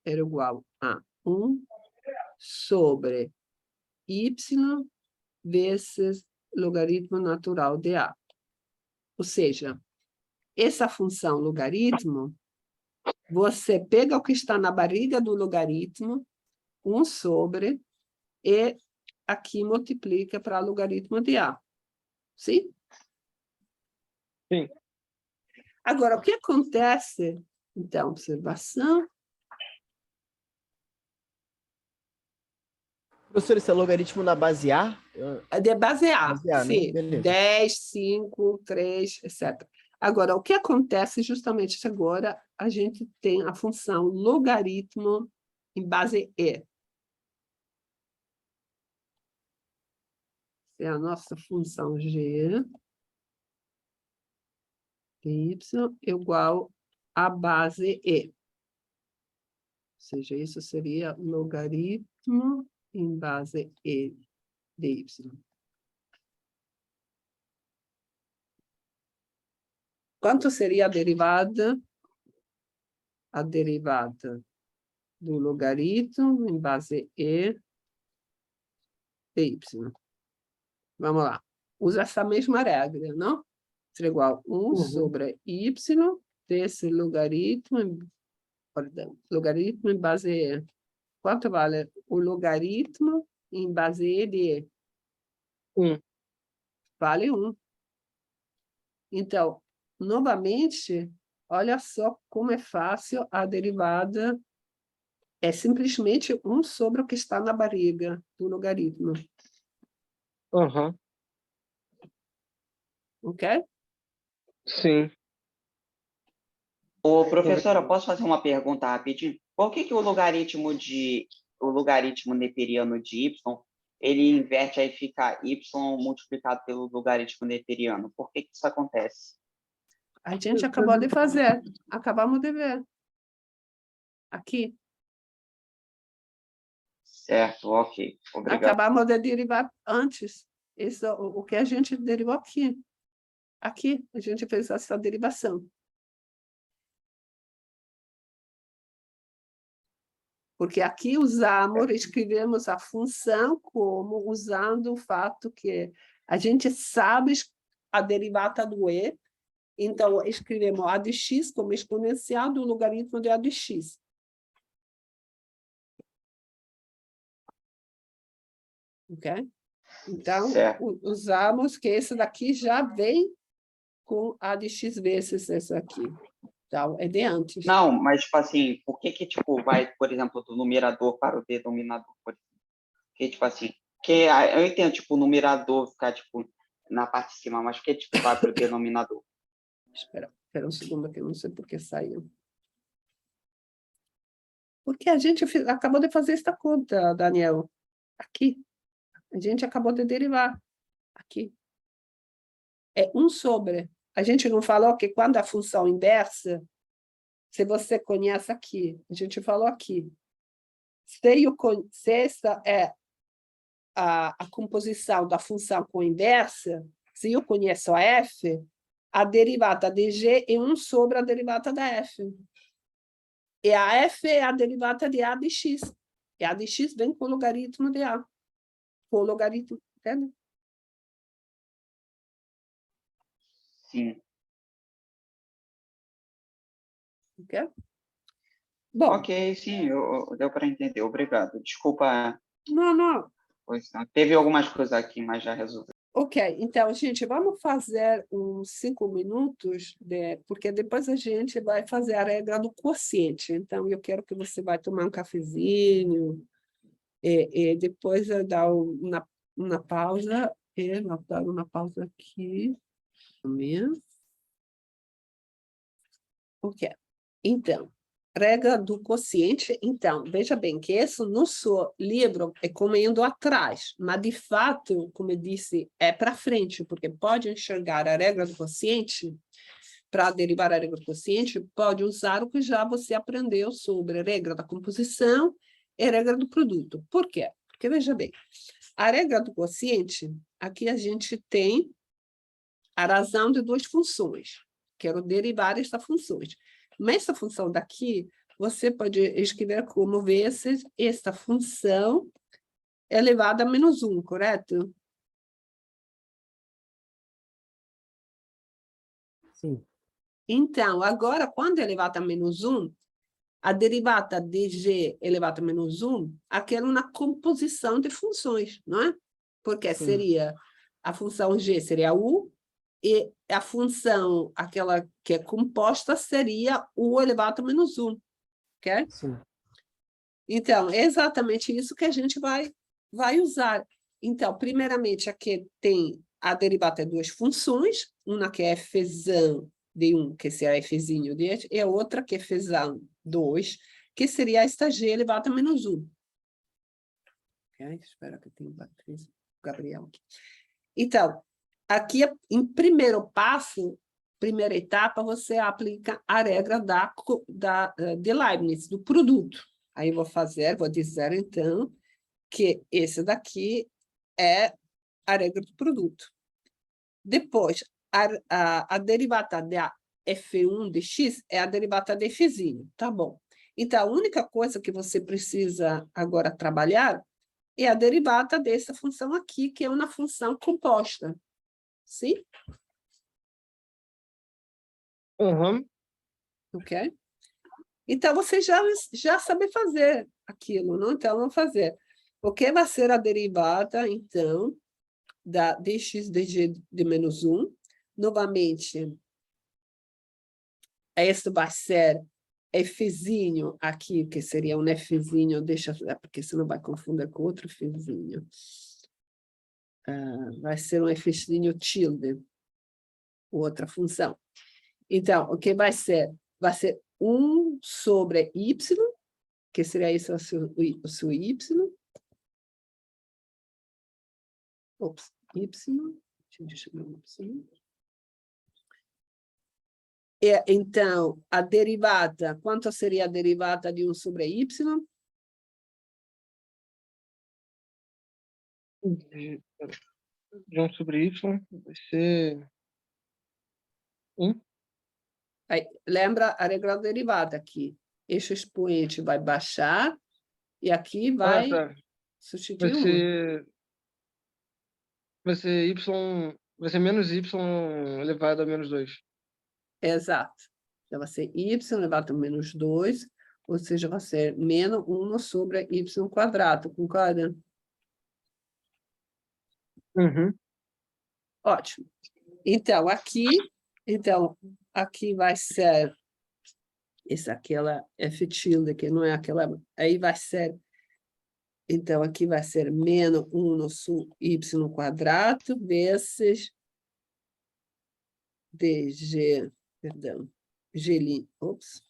era igual a 1 sobre y vezes logaritmo natural de a. Ou seja, essa função logaritmo, você pega o que está na barriga do logaritmo, 1 sobre, e aqui multiplica para logaritmo de a. Sim? Sim. Agora, o que acontece? Então, observação. Professor, esse é logaritmo na base A? De base A, Base A, né? sim. Beleza. 10, 5, 3, etc. Agora, o que acontece justamente agora, a gente tem a função logaritmo em base E. É a nossa função G de Y igual a base E. Ou seja, isso seria logaritmo em base E de Y. Quanto seria a derivada? A derivada do logaritmo em base E de Y. Vamos lá. Usa essa mesma regra, não? Será igual a 1 sobre Y desse logaritmo, perdão, logaritmo em base E. Quanto vale o logaritmo em base E de E? 1. Vale 1. Então, novamente, olha só como é fácil a derivada. É simplesmente 1 sobre o que está na barriga do logaritmo. Aham. Ok? Sim. Ô, professora, eu posso fazer uma pergunta rapidinho? Por que o logaritmo neperiano de y, ele inverte aí fica y multiplicado pelo logaritmo neperiano? Por que isso acontece? A gente acabou de fazer. Acabamos de ver. Aqui. Certo, ok. Obrigado. Acabamos de derivar antes. Isso, o que a gente derivou aqui. Aqui, a gente fez essa derivação. Porque aqui escrevemos a função como usando o fato que a gente sabe a derivada do E, então escrevemos a de x como exponencial do logaritmo de a de x. Ok? Então, usamos que esse daqui já vem com a de x vezes esse aqui. Então, é de antes. Não, mas, tipo assim, por que tipo, vai, por exemplo, do numerador para o denominador? Por exemplo? Porque, tipo assim, Que eu entendo, tipo, o numerador ficar, tipo, na parte de cima, mas que tipo, vai para o denominador. Espera um segundo aqui, eu não sei por que saiu. Porque a gente acabou de fazer esta conta, Daniel. Aqui. A gente acabou de derivar. Aqui. É 1 sobre. A gente não falou que quando a função inversa, se você conhece aqui, a gente falou aqui. Se essa é a composição da função com inversa, se eu conheço a f, a derivada de g é 1 sobre a derivada da f. E a f é a derivada de a de x. E a de x vem com o logaritmo de a. Com o logaritmo, entende? Sim. Ok? Bom. Ok, sim, deu para entender. Obrigado. Desculpa. Não. Pois não. Teve algumas coisas aqui, mas já resolveu. Ok, então, gente, vamos fazer uns 5 minutos, porque depois a gente vai fazer a regra do quociente. Então, eu quero que você vai tomar um cafezinho, e depois eu dar uma pausa, vou dar uma pausa aqui. Ok, então, regra do quociente. Então, veja bem que isso no seu livro é como indo atrás, mas de fato, como eu disse, é para frente, porque pode enxergar a regra do quociente, para derivar a regra do quociente, pode usar o que já você aprendeu sobre a regra da composição e a regra do produto. Por quê? Porque, veja bem, a regra do quociente, aqui a gente tem a razão de 2 funções. Quero derivar estas funções. Mas essa função daqui, você pode escrever como vezes esta função elevada a menos 1, correto? Sim. Então, agora, quando é elevada a menos 1, a derivada de g elevada a menos 1, aquela é uma composição de funções, não é? Porque Sim. seria, a função g seria u, e a função, aquela que é composta, seria u elevado a menos 1, ok? Sim. Então, é exatamente isso que a gente vai usar. Então, primeiramente, aqui tem a derivada de 2 funções, uma que é fzão de 1, que seria fzinho de 8, e a outra que é fzão 2, que seria esta g elevada a menos 1. Ok? Espero que tenha Patrícia, Gabriel aqui. Então, aqui, em primeiro passo, primeira etapa, você aplica a regra de Leibniz, do produto. Aí vou dizer, então, que esse daqui é a regra do produto. Depois, a derivada da F1 de x é a derivada de fzinho, tá bom. Então, a única coisa que você precisa agora trabalhar é a derivada dessa função aqui, que é uma função composta. Sim? Uhum. Ok? Então, você já sabe fazer aquilo, não? Então, vamos fazer. O que vai ser a derivada, então, da dx dg de menos 1? Novamente, esse vai ser fzinho aqui, que seria um fzinho, porque senão vai confundir com outro fzinho. Vai ser um fzinho tilde, outra função. Então, o que vai ser? Vai ser 1 sobre y, que seria isso o seu y. Ops, y. Deixa eu y. Então, a derivada, quanto seria a derivada de 1 sobre y? De 1 sobre y vai ser 1. Aí, lembra a regra da derivada aqui. Este expoente vai baixar e aqui vai Tá. substituir 1. Vai ser y, vai ser menos y elevado a menos 2. Exato. Então, vai ser y elevado a menos 2, ou seja, vai ser menos 1 sobre y quadrado, concorda? Uhum. Ótimo. Então, aqui vai ser essa aquela f tilde, que não é aquela, aí vai ser Então, aqui vai ser menos 1 no y² vezes dg, perdão, g', ops,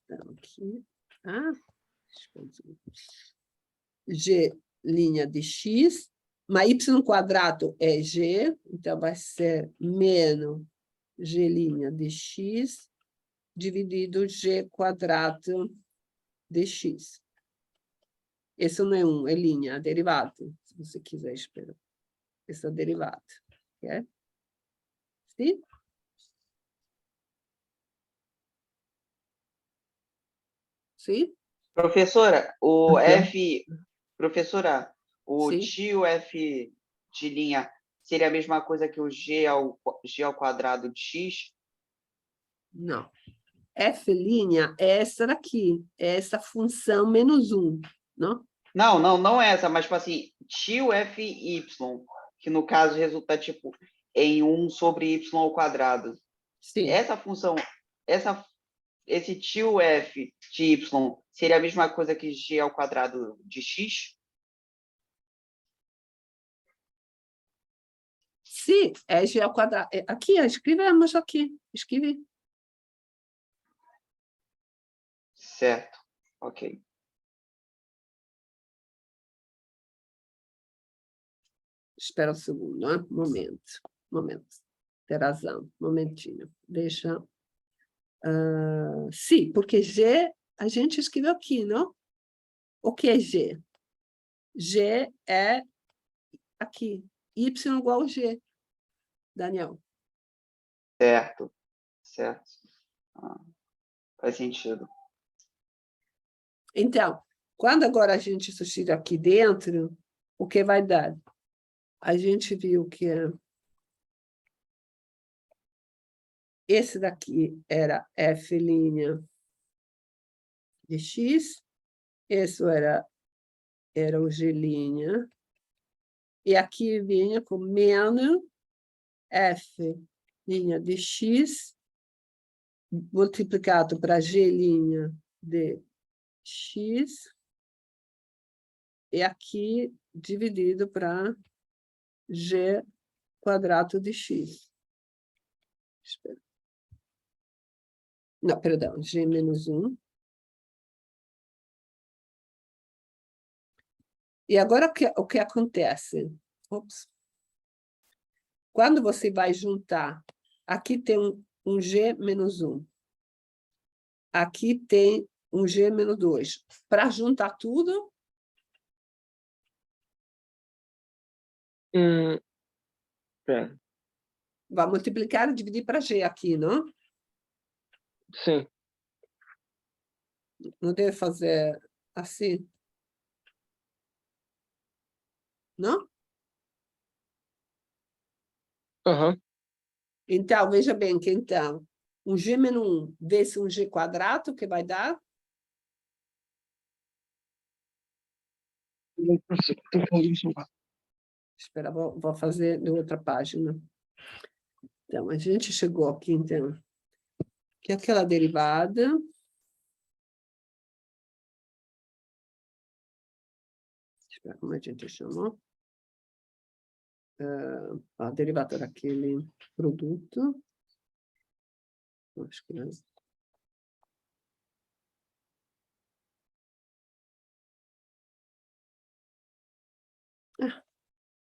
perdão, aqui, g' de x, mas y² é g, então vai ser menos g' de x dividido g² de x. Esse não é 1, é linha, é derivado, se você quiser esperar. Esse é o derivado. Okay? Sim? Sim? Professora, o Sim. tio f de linha seria a mesma coisa que o g ao quadrado de x? Não. F' é essa daqui, é essa função menos 1, não? Não é essa, mas tipo assim, tio fy, que no caso resulta tipo em 1 sobre y². Sim. Essa função, esse tio f de y seria a mesma coisa que g² de x? Sim, é g². Aqui, escrevemos aqui. Escrevi. Certo, ok. Espera um segundo, né? Momento. Tem razão, momentinho. Deixa... sim, porque G a gente escreveu aqui, não? O que é G? G é aqui. Y igual a G. Daniel. Certo. Faz sentido. Então, quando agora a gente substitui aqui dentro, o que vai dar? A gente viu que esse daqui era F' de x, esse era o G', e aqui vinha com menos F' de x multiplicado para G' de x, e aqui dividido para G² de x. Espera. Não, perdão, G menos 1. E agora o que acontece? Ops. Quando você vai juntar, aqui tem um G menos 1. Aqui tem um G menos 2. Para juntar tudo... Pera. Vai multiplicar e dividir para G aqui, não? Sim. Não deve fazer assim? Não? Aham. Então, veja bem que então, um G menos 1 vezes um G², que vai dar? Espera, vou fazer de outra página. Então, a gente chegou aqui, então, que é aquela derivada... Espera, como a gente chamou? A derivada daquele produto. Acho que não.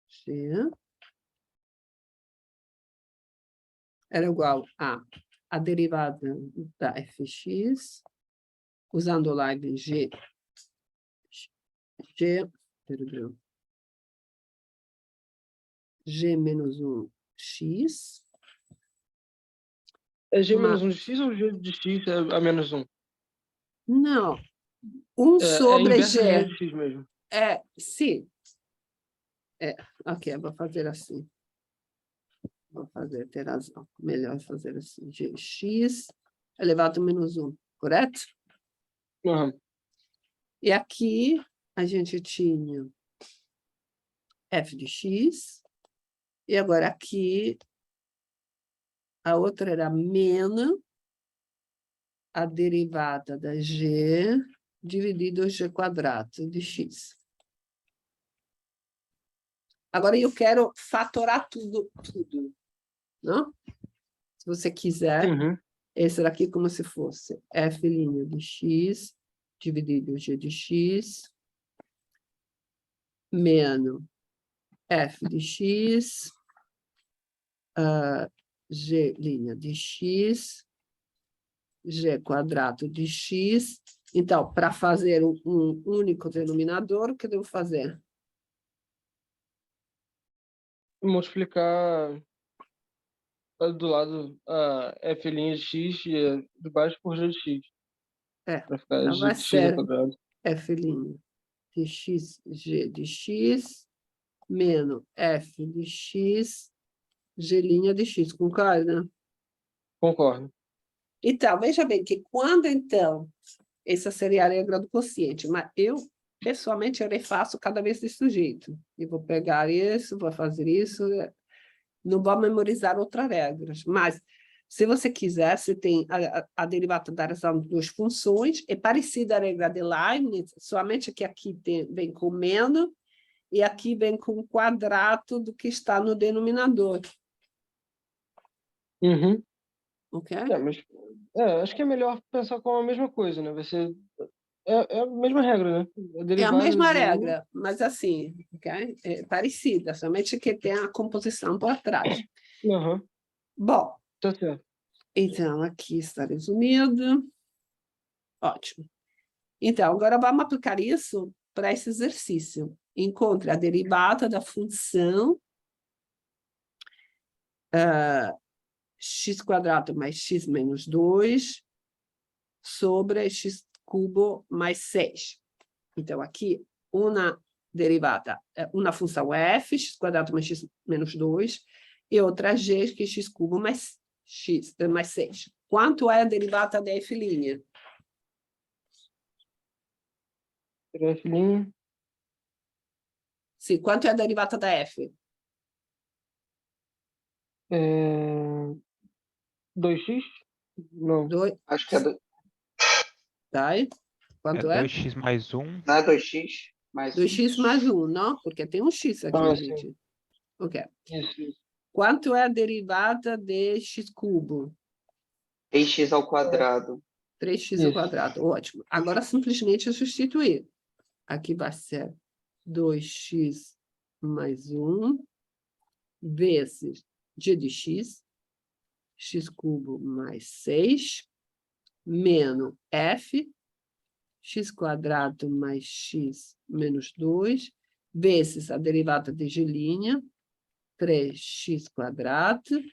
G era igual a derivada da fx, usando o live perdão, G menos 1 x. É G menos 1 de x ou G de x é a menos 1? Não, 1 É sobre inverso de G G. de x mesmo. Sim. Ok, vou fazer assim. Vou fazer, ter razão. Melhor fazer assim. Gx elevado a menos 1, correto? Aham. E aqui a gente tinha f de x. E agora aqui a outra era menos a derivada da g dividido o g² de x. Agora eu quero fatorar tudo, não? Se você quiser, esse daqui como se fosse f' de x dividido g de x menos f de x, g' de x, g quadrado de x. Então, para fazer um único denominador, o que eu devo fazer? Multiplicar do lado a f' de x e de baixo por g de x. Para ficar Então g vai de x ao ser quadrado. f' de x, g de x, menos f de x, g' de x. Concorda? Concordo. Então, veja bem que quando, então, essa seria a regra do quociente, mas eu, pessoalmente, eu refaço cada vez desse jeito. Eu vou pegar isso, vou fazer isso, não vou memorizar outras regras, mas se você quiser, você tem a derivada da razão de duas funções, é parecida à regra de Leibniz, somente que aqui vem com menos e aqui vem com o quadrado do que está no denominador. Ok? Mas acho que é melhor pensar como a mesma coisa, né? Vai ser é a mesma regra, né? É a mesma regra, mas assim, okay? É parecida, somente que tem a composição por trás. Bom, tá certo. Então, aqui está resumido. Ótimo. Então, agora vamos aplicar isso para esse exercício. Encontre a derivada da função x² mais x menos 2 sobre x cubo mais 6. Então, aqui, uma derivada, uma função f, x² mais x menos 2, e outra g, que é x cubo mais x mais 6. Quanto é a derivada da f'? F'. Sim, quanto é a derivada da f? 2x? Não. Acho que é Tá? Quanto é? 2x mais 1. Não é 2x mais 2x mais 1, não? Porque tem um x aqui, gente. Sim. Ok. Isso. Quanto é a derivada de x cubo? 3x ao quadrado. 3x ao quadrado. Ótimo. Agora, simplesmente substituir. Aqui vai ser 2x mais 1 vezes g de x, x cubo mais 6, menos f, x² mais x menos 2, vezes a derivada de g', 3x²,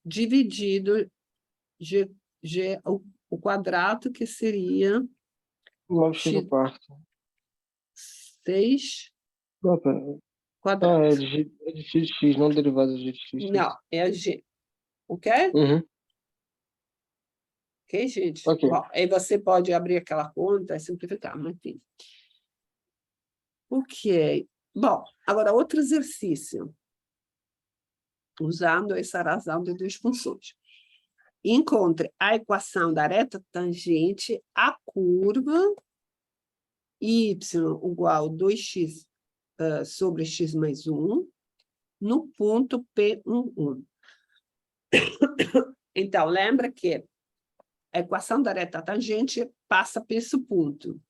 dividido g o quadrado, que seria 9x ao quarto. 6 É quadrados. de g de x, não derivada de g de x. Não, é a g. Ok? Ok, gente? Ok. Bom, aí você pode abrir aquela conta e simplificar, mas enfim. Ok. Bom, agora outro exercício. Usando essa razão de duas funções. Encontre a equação da reta tangente à curva y igual a 2x sobre x mais 1 no ponto P11. Então, lembra que a equação da reta tangente passa por esse ponto.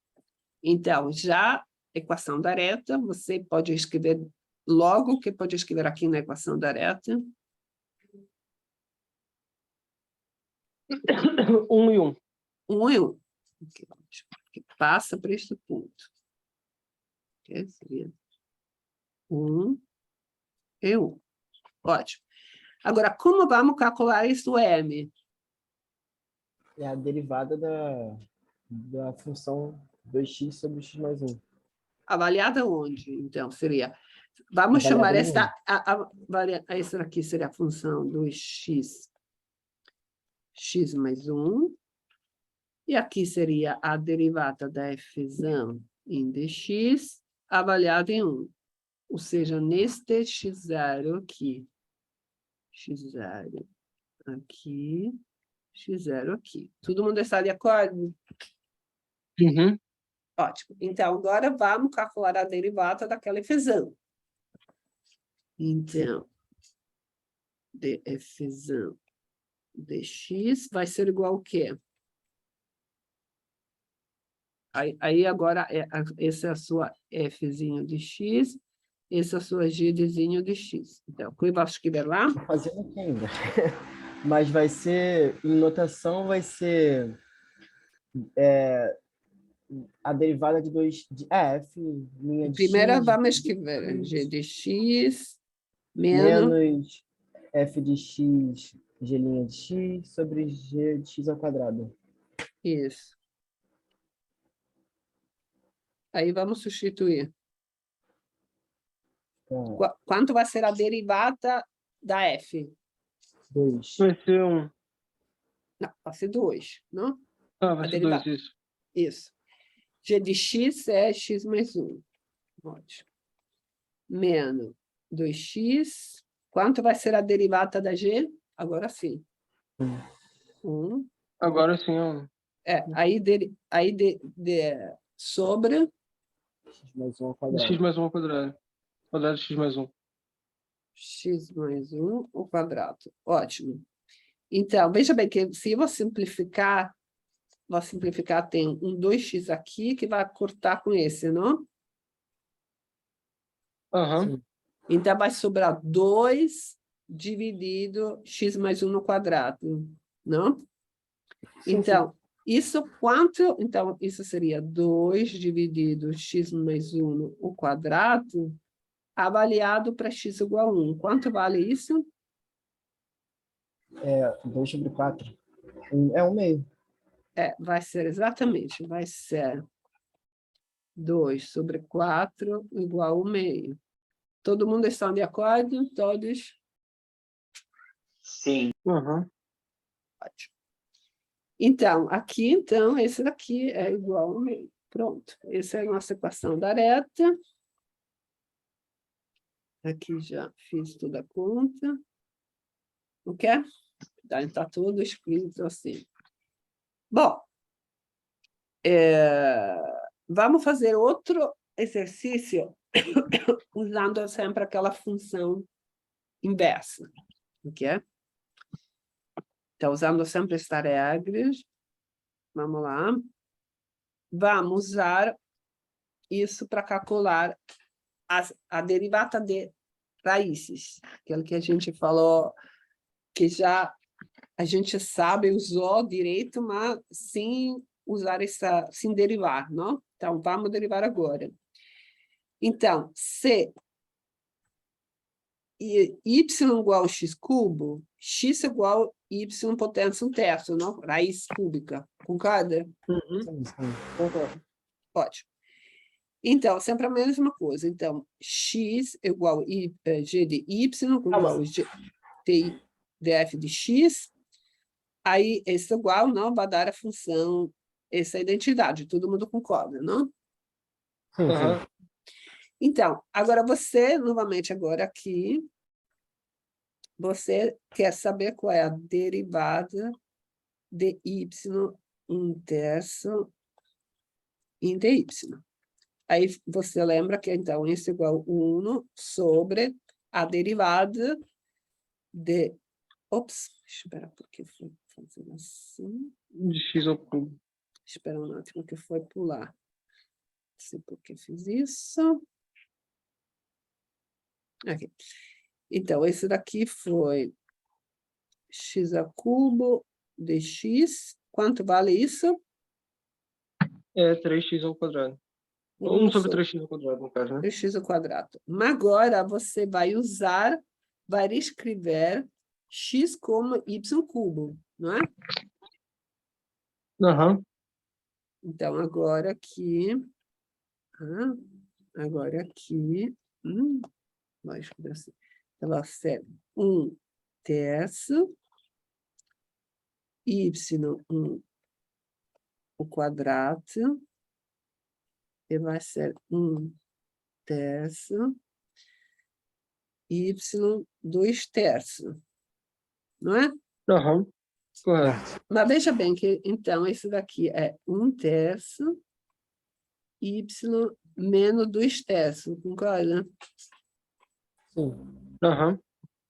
Então, já a equação da reta, você pode escrever logo, que pode escrever aqui na equação da reta. 1 e 1. 1 e 1. Que passa por este ponto. Que seria 1 e 1. Ótimo. Agora, como vamos calcular isso M? É a derivada da função 2x sobre x mais 1. Avaliada onde? Então, seria... Vamos chamar esta... Essa aqui seria a função 2x, x mais 1. E aqui seria a derivada da f em dx, avaliada em 1. Ou seja, neste x0 aqui. X0 aqui, x0 aqui. Todo mundo está de acordo? Ótimo. Então, agora vamos calcular a derivada daquela f. Então, df de x vai ser igual ao quê? Aí agora, essa é a sua fzinho de x, essa é a sua gzinho de x. Então, o que eu vou escrever lá? Tô fazendo aqui ainda. Mas vai ser, em notação, vai ser a derivada de 2 de f, linha de Primeiro, x, vamos escrever g de x menos... menos f de x, g' de x, sobre g de x ao quadrado. Isso. Aí vamos substituir. Tá. Quanto vai ser a derivada da f? 2. Vai ser 1. Não, vai ser 2, não? Ah, A vai ser derivada. 2, isso. Isso. G de x é x mais 1. Ótimo. Menos 2x. Quanto vai ser a derivada da g? Agora sim. 1. Agora sim, 1. Sobre X mais 1 ao X quadrado. mais 1 ao quadrado. Quadrado de x mais 1. x mais 1 ao quadrado. Ótimo. Então, veja bem que se eu vou simplificar, tem um 2x aqui que vai cortar com esse, não? Aham. Então, vai sobrar 2 dividido x mais 1 no quadrado, não? Então, isso quanto? Então, isso seria 2 dividido x mais 1 no quadrado, avaliado para x igual a 1. Quanto vale isso? 2 sobre 4. É 1 meio. Vai ser exatamente, vai ser 2 sobre 4 igual a 1 meio. Todo mundo está de acordo? Todos? Sim. Aham. Ótimo. Então, esse daqui é igual a 1 meio. Pronto. Essa é a nossa equação da reta. Aqui já fiz toda a conta. Não quer? Está tudo escrito assim. Bom, vamos fazer outro exercício usando sempre aquela função inversa. Ok? Então, usando sempre esta regra. Vamos lá. Vamos usar isso para calcular a derivada de raízes. Aquilo que a gente falou, que já a gente sabe, usou direito, mas sem usar sem derivar, não? Então, vamos derivar agora. Então, se y igual a x cubo, x igual a y potência 1/3, não? Raiz cúbica. Concorda? Sim. Concordo. Ótimo. Então, sempre a mesma coisa. Então, x igual a g de y igual a g de f de x. Aí, esse igual não vai dar a função, essa identidade. Todo mundo concorda, não? Sim. Aham. Então, agora você, novamente, agora aqui, você quer saber qual é a derivada de y 1/3 em dy. Aí você lembra que, então, isso é igual a 1 sobre a derivada de... Ops, espera, porque foi fazer assim. De x ao cubo. Espera um minuto, porque foi pular. Não sei por que fiz isso. Aqui. Então, esse daqui foi x ao cubo dx. Quanto vale isso? É 3x ao quadrado. 1 sobre 3x ao quadrado, no caso, né? 3x ao quadrado. Mas agora você vai escrever x como y cubo, não é? Aham. Então, agora aqui... vai escrever assim. Então, vai ser 1/3 y1 ao quadrado, e vai ser 1/3 y2/3, não é? Aham. Correto. Mas veja bem que, então, esse daqui é 1/3 y menos 2/3, concorda? Sim. Aham.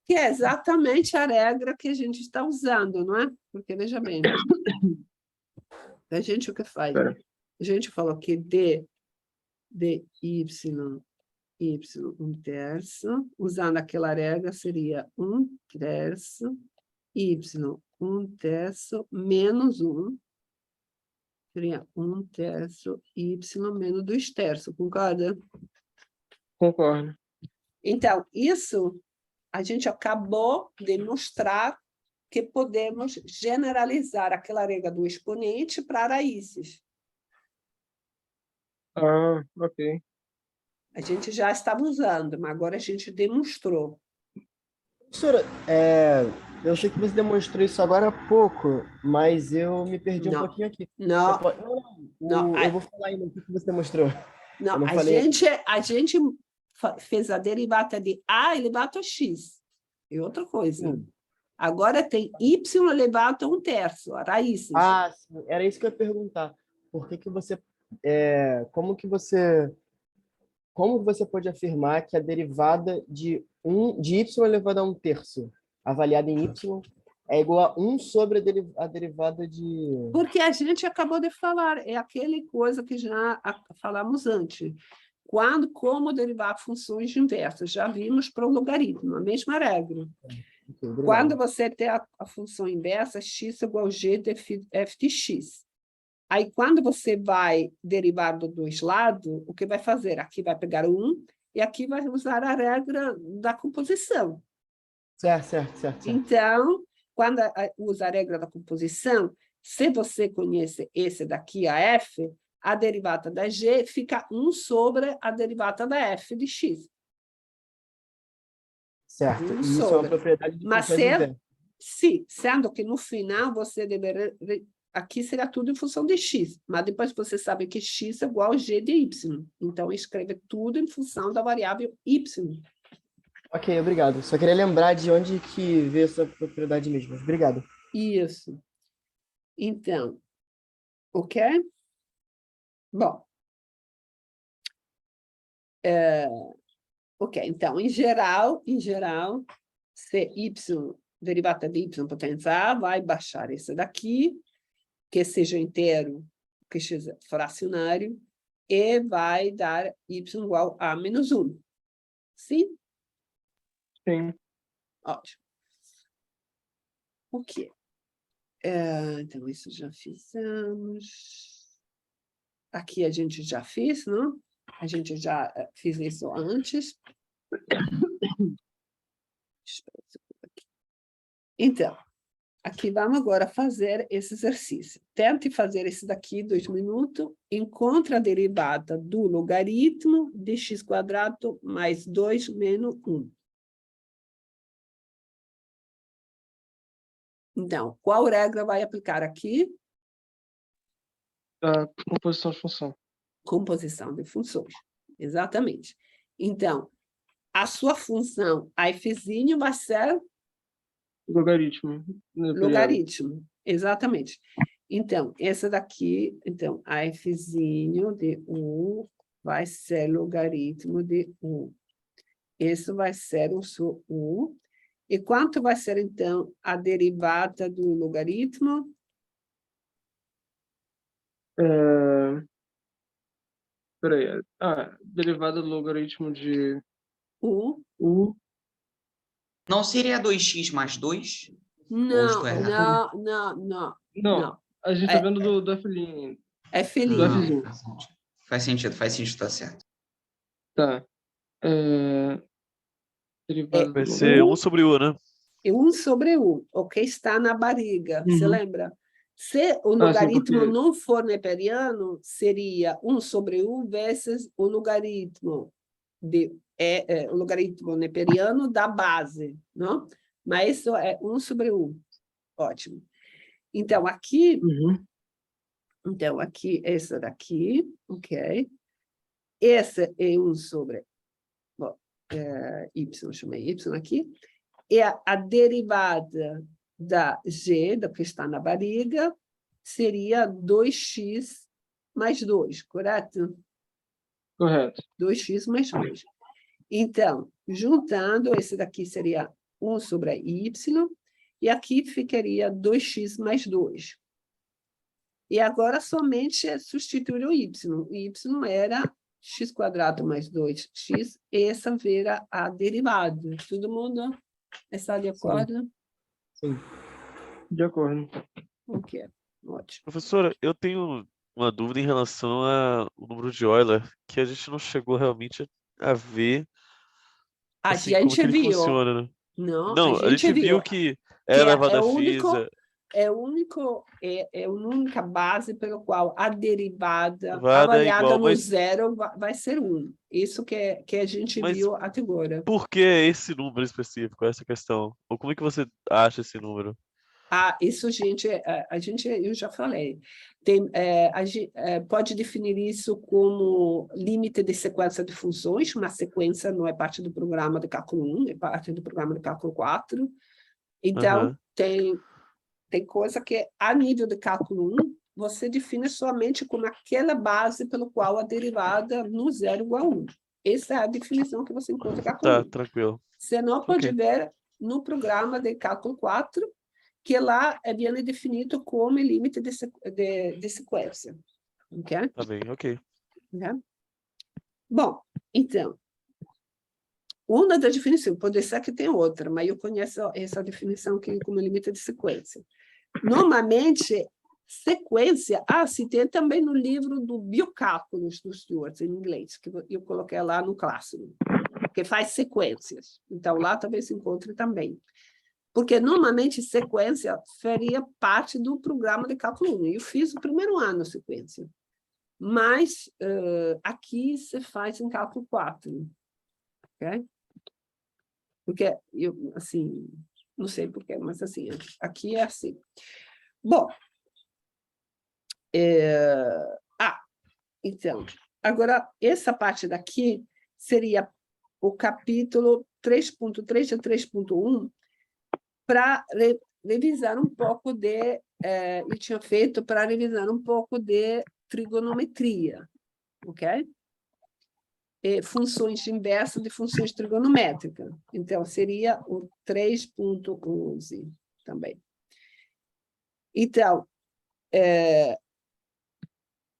Que é exatamente a regra que a gente está usando, não é? Porque, veja bem, a gente o que faz? Pera. A gente falou que d y 1/3, usando aquela regra, seria 1/3, y 1/3 menos 1, seria 1/3 y menos 2/3, concorda? Concordo. Então, isso a gente acabou de mostrar que podemos generalizar aquela regra do exponente para raízes. Ah, ok. A gente já estava usando, mas agora a gente demonstrou. Professora, eu sei que você demonstrou isso agora há pouco, mas eu me perdi um Não, pouquinho aqui. Você não, pode... não. eu vou falar ainda o que você demonstrou. Não, Eu não a falei. gente fez a derivada de A elevado a X. É outra coisa. Sim. Agora tem Y elevado a 1/3, a raízes. Ah, sim. Era isso que eu ia perguntar. Por que que você, como você pode afirmar que a derivada de y elevado a 1/3, avaliada em y, é igual a 1 sobre a derivada de... Porque a gente acabou de falar, é aquela coisa que já falamos antes. Como derivar funções inversas? Já vimos para o logaritmo, a mesma regra. Ok, obrigado. Quando você tem a função inversa, x igual a g de f de x. Aí, quando você vai derivar dos dois lados, o que vai fazer? Aqui vai pegar 1 e aqui vai usar a regra da composição. Certo. Então, quando usa a regra da composição, se você conhece esse daqui, a f, a derivada da g fica 1 sobre a derivada da f de x. Certo. Um E isso é uma sobre. propriedade de Mas funções inversas. sim, sendo que no final você deveria... Aqui será tudo em função de x, mas depois você sabe que x é igual a g de y. Então, escreve tudo em função da variável y. Ok, obrigado. Só queria lembrar de onde que veio essa propriedade mesmo. Obrigado. Isso. Então, ok? Bom. Ok, então, em geral, se y, derivada de y potência a, vai baixar esse daqui, que seja inteiro, que seja fracionário, e vai dar y igual a menos 1. Sim? Sim. Ótimo. O quê? Então, isso já fizemos. Aqui a gente já fez, não? A gente já fez isso antes. Então, aqui vamos agora fazer esse exercício. Tente fazer esse daqui, 2 minutos. Encontre a derivada do logaritmo de x² mais 2 menos 1. Então, qual regra vai aplicar aqui? A composição de função. Composição de funções. Exatamente. Então, a sua função, a fzinho, vai ser... Logaritmo. Logaritmo, exatamente. Então, essa daqui, então, a fzinho de 1 vai ser logaritmo de 1. Isso vai ser o seu 1. E quanto vai ser, então, a derivada do logaritmo? Peraí. Derivada do logaritmo de U. U. Não seria 2x mais 2? Não, Não, não. a gente tá vendo do F'. É Do felinho. Fzinho. Faz sentido, tá certo. Tá. Derivada Vai do ser U. 1 sobre U, né? E 1 sobre U, o que está na barriga. Você Uhum. lembra? Se o sim, logaritmo porque... não for neperiano, seria 1 sobre U vezes o logaritmo o logaritmo neperiano da base, não? Mas isso é 1 sobre U. Ótimo. Então, aqui, esse daqui, ok? Esse é 1 sobre y, chamei y aqui. E a derivada da G, da que está na barriga, seria 2x mais 2, correto? Correto. 2x mais 2. Então, juntando, esse daqui seria 1 sobre y, e aqui ficaria 2x mais 2. E agora somente substituir o y. O y era x² mais 2x, essa vira a derivada. Todo mundo está de acordo? Sim. De acordo. Ok, ótimo. Professora, eu tenho uma dúvida em relação ao número de Euler, que a gente não chegou realmente a ver A assim, como gente que ele viu. funciona, né? Não, Não, a a gente gente viu viu. que é Que elevado é a o x, único, é a única base pelo qual a derivada elevada é avaliada igual, no mas, zero vai ser 1. Isso que a gente mas viu até agora. por que esse número específico, essa questão? Ou como é que você acha esse número? Ah, isso, gente, eu já falei. Pode definir isso como limite de sequência de funções. Uma sequência não é parte do programa de cálculo 1, é parte do programa de cálculo 4. Então, Aham. tem coisa que, a nível de cálculo 1, você define somente como aquela base pelo qual a derivada no zero igual a 1. Essa é a definição que você encontra em cálculo Tá, 1. tranquilo. Você não pode Ok. ver no programa de cálculo 4, que lá é bem definido como limite de sequência. Ok? Tá bem, ok. Ok? Bom, então, uma das definições, pode ser que tem outra, mas eu conheço essa definição aqui como limite de sequência. Normalmente, sequência, se tem também no livro do Biocálculos do Stewart, em inglês, que eu coloquei lá no Classroom, que faz sequências. Então, lá talvez se encontre também. Porque, normalmente, sequência faria parte do programa de cálculo 1. Eu fiz o primeiro ano sequência. Mas, aqui se faz em cálculo 4. Ok? Porque, eu, assim, não sei porquê, mas, assim, aqui é assim. Bom, então, agora, essa parte daqui seria o capítulo 3.3 a 3.1, para revisar um pouco de... eu tinha feito para revisar um pouco de trigonometria, ok? E funções inversas de funções trigonométricas. Então, seria o 3.11 também. Então,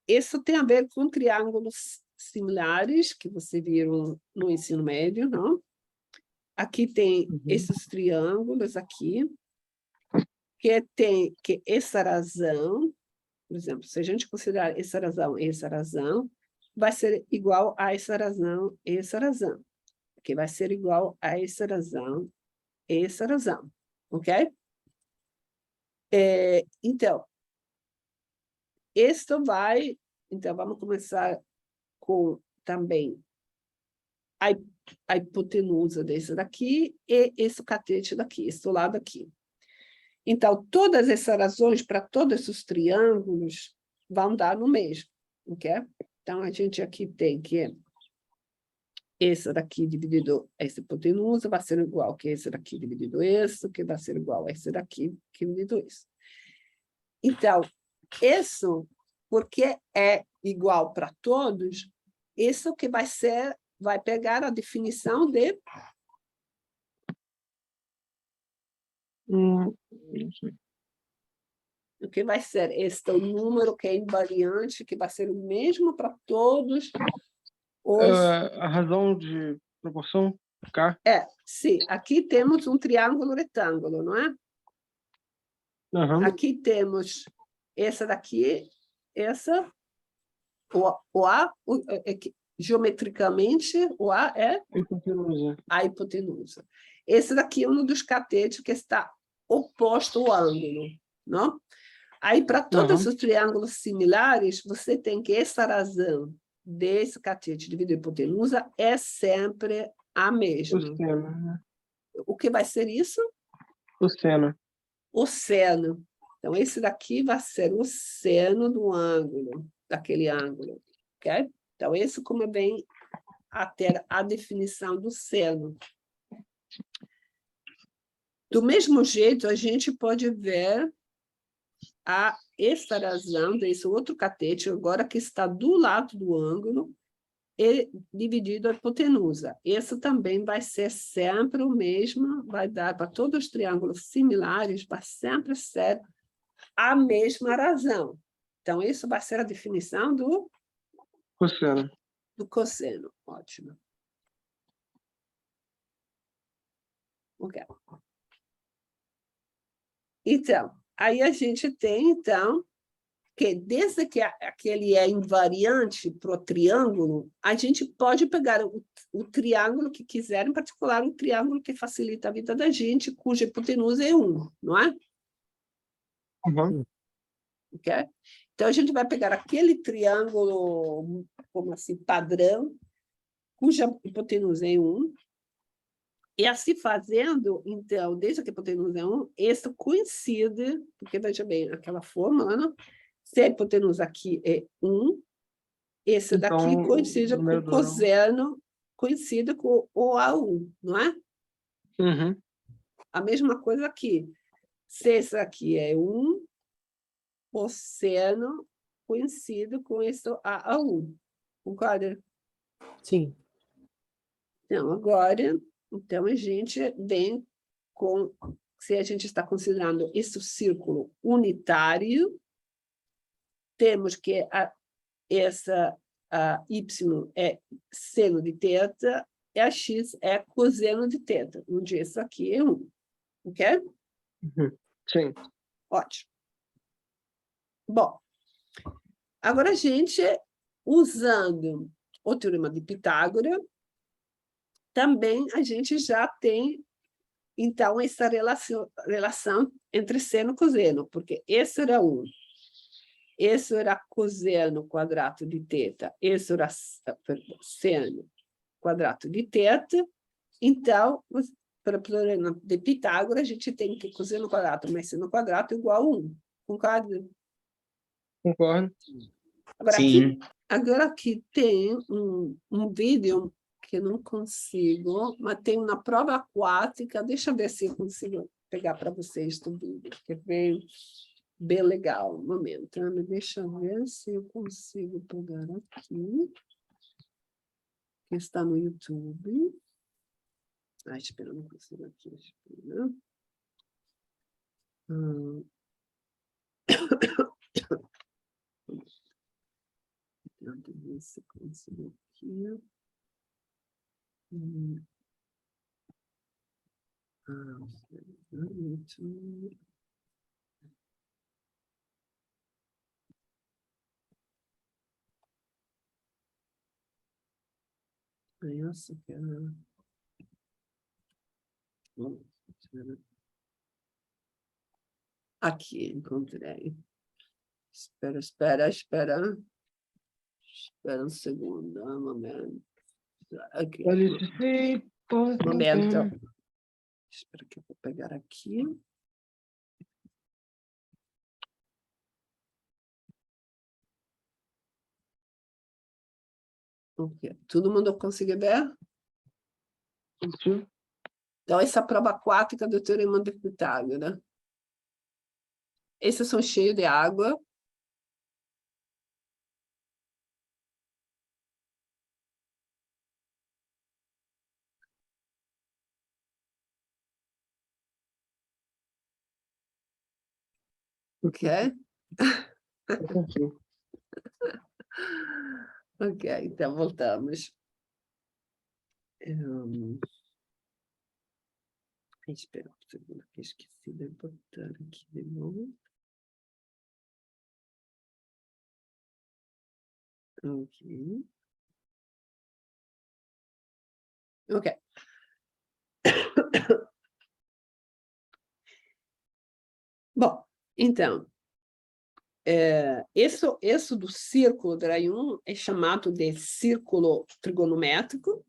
isso tem a ver com triângulos similares, que você viram no ensino médio, não? Aqui tem esses triângulos aqui, que tem que essa razão, por exemplo, se a gente considerar essa razão e essa razão, vai ser igual a essa razão e essa razão, que vai ser igual a essa razão e essa razão, ok? Então, então, vamos começar com também a hipotenusa desse daqui e esse catete daqui, esse lado aqui. Então, todas essas razões para todos esses triângulos vão dar no mesmo, ok? Então, a gente aqui tem que esse daqui dividido essa hipotenusa vai ser igual que esse daqui dividido esse, que vai ser igual a esse daqui dividido esse. Então, isso, porque é igual para todos, isso que vai pegar a definição de... Não sei. O que vai ser este número que é invariante, que vai ser o mesmo para todos os... A razão de proporção, K. Sim, aqui temos um triângulo retângulo, não é? Uhum. Aqui temos essa daqui, essa, o A, geometricamente, o A é Hipotenusa. a hipotenusa. Esse daqui é um dos catetos que está oposto ao ângulo, não? Aí, para todos os triângulos similares, você tem que essa razão desse catete dividido em hipotenusa é sempre a mesma. O seno, né? O que vai ser isso? O seno. O seno. Então, esse daqui vai ser o seno do ângulo, daquele ângulo, ok? Então, esse como é bem até a definição do seno. Do mesmo jeito, a gente pode ver esta razão desse outro catete, agora que está do lado do ângulo, e dividido a hipotenusa. Isso também vai ser sempre o mesmo, vai dar para todos os triângulos similares, vai sempre ser a mesma razão. Então, isso vai ser a definição do Cosseno. cosseno. Ótimo. Ok. Então, aí a gente tem, então, que desde que aquele é invariante para o triângulo, a gente pode pegar o triângulo que quiser, em particular o triângulo que facilita a vida da gente, cuja hipotenusa é 1, não é? Uhum. Okay? Então, a gente vai pegar aquele triângulo, como assim, padrão, cuja hipotenusa é 1, e assim fazendo, então, desde que a hipotenusa é 1, isso coincide, porque, veja bem, aquela fórmula, não? Se a hipotenusa aqui é 1, esse Então, daqui coincide o com número o do ângulo. cosseno, coincide com o A1, não é? Uhum. A mesma coisa aqui. Se esse aqui é 1, cosseno coincide com esse A1. Concorda? Sim. Então, agora, então, a gente vem com... Se a gente está considerando esse círculo unitário, temos que essa y é seno de θ e a x é cosseno de θ, onde isso aqui é 1. Ok? Uhum. Sim. Ótimo. Bom, agora a gente, usando o teorema de Pitágoras, também a gente já tem, então, essa relação entre seno e cosseno, porque esse era 1. Esse era cosseno quadrado de θ, esse era seno quadrado de θ. Então, para o teorema de Pitágoras, a gente tem que cosseno quadrado mais seno quadrado igual a 1. Concorda? Concordo. Agora aqui tem um vídeo que eu não consigo, mas tem uma prova aquática. Deixa eu ver se eu consigo pegar para vocês do vídeo, que é bem legal. Um momento, né? Deixa eu ver se eu consigo pegar aqui, que está no YouTube. Espera, não consigo aqui. Espera. Tento ver se consigo aqui. YouTube. Essa que é... Aqui, encontrei. Espera um segundo, um momento. Aqui. Momento. Espera que eu vou pegar aqui. Ok. Todo mundo consegue ver? Sim. Então, essa prova aquática do teorema de Pitágoras. Esses são cheios de água. Ok? Ok, então voltamos. Espera um segundo, que esqueci de botar aqui de novo. Ok. Ok. Bom, então, esse do círculo de Rayun é chamado de círculo trigonométrico,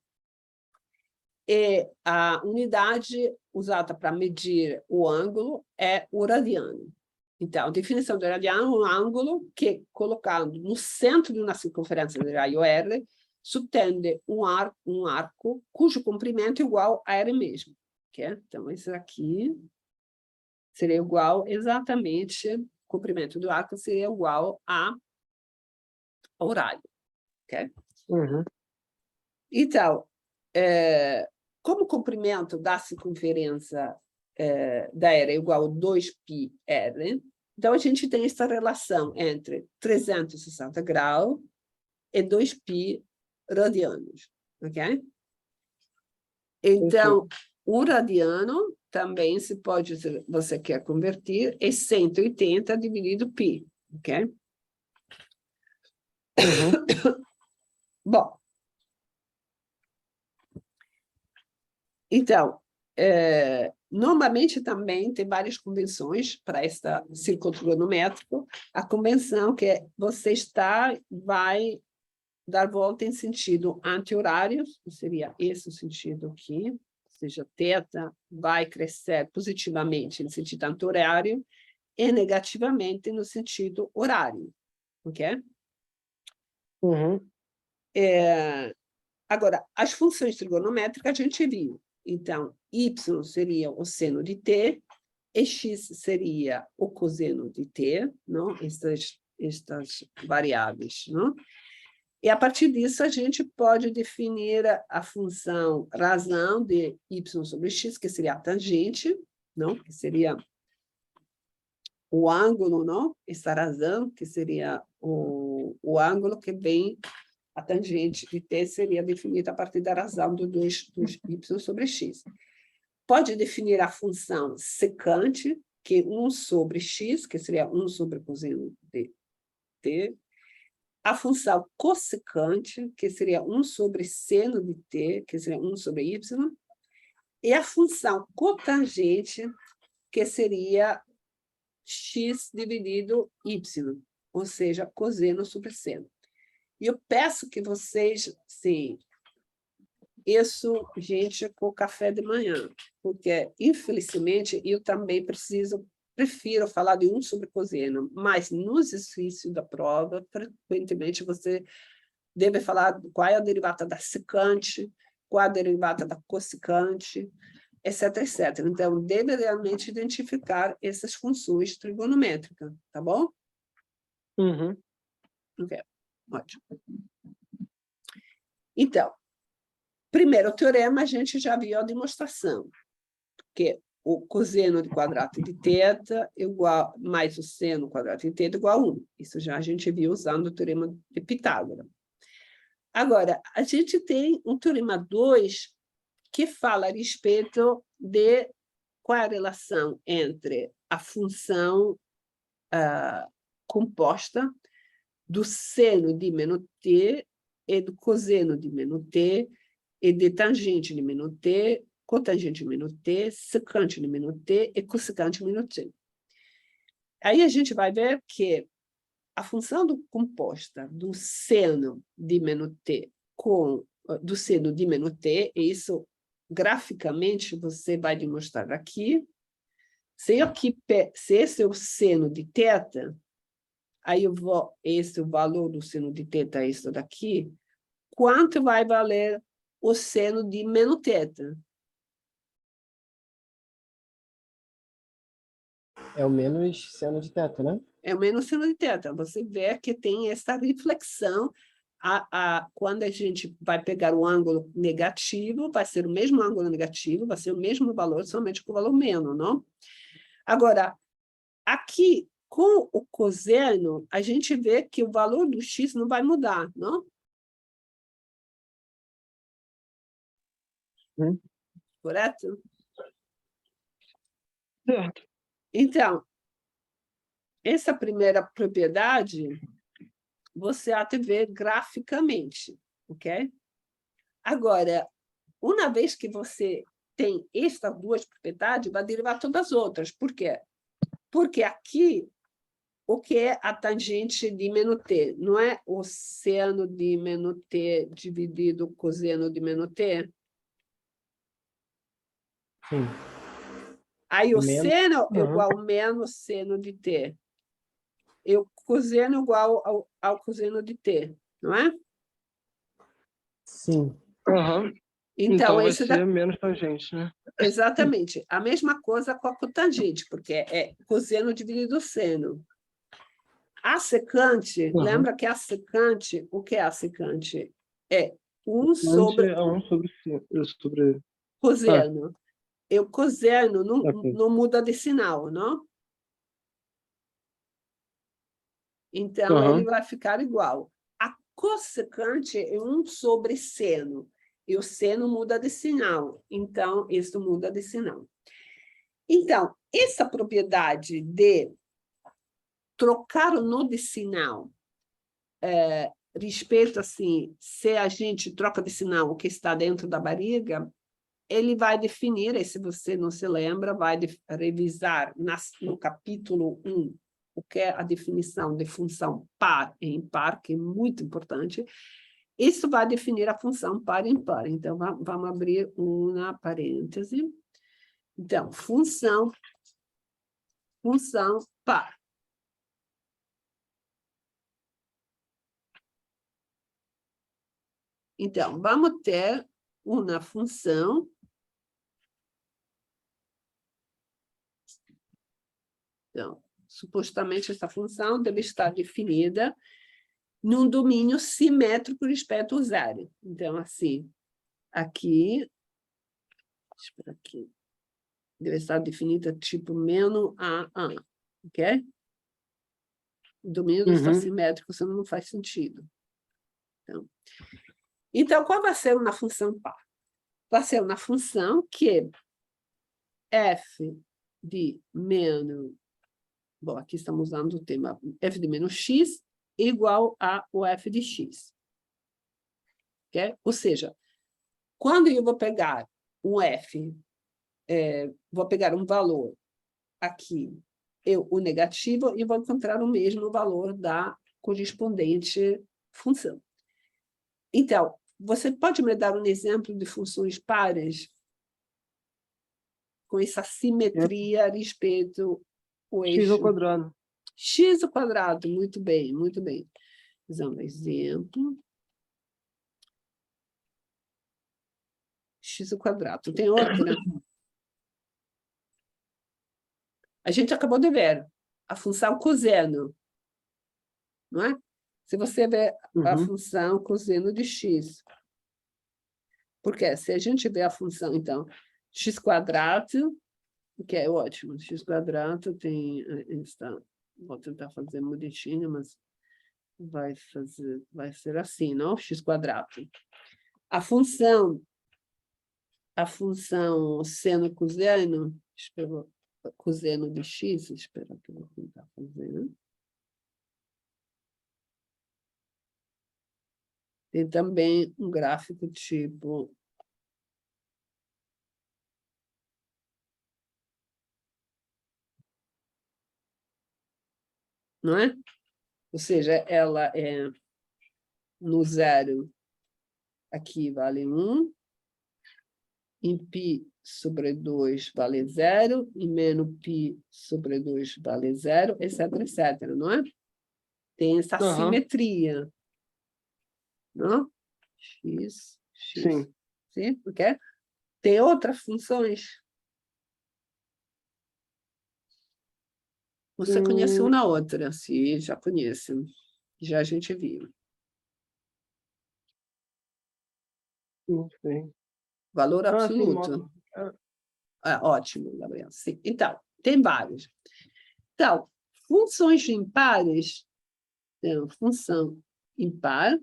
e a unidade usada para medir o ângulo é o radiano. Então, a definição do radiano é um ângulo que, colocado no centro de uma circunferência de raio R, subtende um arco cujo comprimento é igual a R mesmo. Okay? Então, esse aqui seria igual exatamente, o comprimento do arco seria igual ao raio. Okay? Uhum. Então, como o comprimento da circunferência da era é igual a 2πr, então a gente tem essa relação entre 360 graus e 2π radianos, ok? Então, o radiano também se pode, se você quer convertir, é 180 dividido π, ok? Bom, então, normalmente também tem várias convenções para esta círculo trigonométrico. A convenção que você vai dar volta em sentido anti-horário, seria esse o sentido aqui, ou seja, θ vai crescer positivamente no sentido anti-horário e negativamente no sentido horário, ok? Agora, as funções trigonométricas a gente viu. Então, y seria o seno de t, e x seria o cosseno de t, não? Estas variáveis, não? E, a partir disso, a gente pode definir a função razão de y sobre x, que seria a tangente, não? Que seria o ângulo, não? Essa razão, que seria o ângulo que vem, a tangente de t seria definida a partir da razão dos y sobre x. Pode definir a função secante, que é 1 sobre x, que seria 1 sobre cosseno de t, a função cossecante, que seria 1 sobre seno de t, que seria 1 sobre y, e a função cotangente, que seria x dividido y, ou seja, cosseno sobre seno. E eu peço que vocês, sim, isso, gente, com o café de manhã, porque, infelizmente, eu também prefiro falar de 1 sobre cosseno, mas no exercício da prova, frequentemente, você deve falar qual é a derivada da secante, qual é a derivada da cossecante, etc, etc. Então, deve realmente identificar essas funções trigonométricas, tá bom? Ok, ótimo. Então, primeiro teorema, a gente já viu a demonstração, que o cosseno de quadrado de θ igual, mais o seno quadrado de θ igual a 1. Isso já a gente viu usando o teorema de Pitágoras. Agora, a gente tem um teorema 2 que fala a respeito de qual é a relação entre a função composta do seno de menos t e do cosseno de menos t e de tangente de menos t, cotangente de menos t, secante de menos t e cossecante de menos t. Aí a gente vai ver que a função composta do seno de menos t com do seno de menos t, e isso graficamente você vai demonstrar aqui. Se esse é o seno de θ, aí esse é o valor do seno de θ, isso daqui, quanto vai valer o seno de menos θ? É o menos seno de θ, né? É o menos seno de θ. Você vê que tem essa reflexão. Quando a gente vai pegar o ângulo negativo, vai ser o mesmo ângulo negativo, vai ser o mesmo valor, somente com o valor menos, não? Agora, aqui, com o cosseno, a gente vê que o valor do x não vai mudar, não? Correto? Certo. Então, essa primeira propriedade, você há de ver graficamente, ok? Agora, uma vez que você tem estas duas propriedades, vai derivar todas as outras. Por quê? Porque aqui, o que é a tangente de menos t? Não é o seno de menos t dividido o cosseno de menos t? Sim. Aí o Menos. seno é igual ao menos seno de t. E o cosseno igual ao cosseno de t, não é? Sim. Então vai esse ser menos tangente, né? Exatamente. A mesma coisa com a cotangente, porque é cosseno dividido seno. A secante, lembra que a secante, o que é a secante? É 1 sobre é 1 sobre... cosseno. O cosseno Ok. não muda de sinal, não? Então, ele vai ficar igual. A cossecante é 1 sobre seno. E o seno muda de sinal. Então, isso muda de sinal. Então, essa propriedade de trocar o nó de sinal respeito, assim, se a gente troca de sinal o que está dentro da barriga, ele vai definir, e se você não se lembra, vai revisar no capítulo 1 o que é a definição de função par e impar, que é muito importante. Isso vai definir a função par e impar. Então, vamos abrir uma parêntese. Então, função par. Então, vamos ter uma função. Então, supostamente, essa função deve estar definida num domínio simétrico respeito ao zero. Então, assim, aqui, espera aqui, deve estar definida tipo menos a, ok? O domínio não está simétrico, senão não faz sentido. Então, qual vai ser uma função par? Vai ser uma função que f de menos... Bom, aqui estamos usando o tema f de menos x igual ao f de x. Okay? Ou seja, quando eu vou pegar um f, vou pegar um valor aqui, o negativo, e vou encontrar o mesmo valor da correspondente função. Então, você pode me dar um exemplo de funções pares com essa simetria a respeito ao eixo? X ao quadrado. X ao quadrado, muito bem, muito bem. Vamos exemplo. X ao quadrado. Tem outra? A gente acabou de ver a função cosseno, não é? Se você ver a função cosseno de x. Porque se a gente vê a função, então, x quadrado, que é ótimo, x quadrado tem... Vou tentar fazer bonitinho, mas vai ser assim, não? X quadrado. A função seno cosseno, cosseno de x, espera que eu vou tentar fazer. Tem também um gráfico tipo... Não é? Ou seja, ela é no zero, aqui vale 1, em π sobre 2 vale 0, e menos π sobre 2 vale 0, etc, etc, não é? Tem essa simetria, não? X. Sim. Sim, porque tem outras funções. Você conhece uma outra? Sim, já conhece. Já a gente viu. Não sei. Valor Sim, absoluto. Ótimo, Gabriel. Sim. Então, tem vários. Então, funções impares, então, função impar,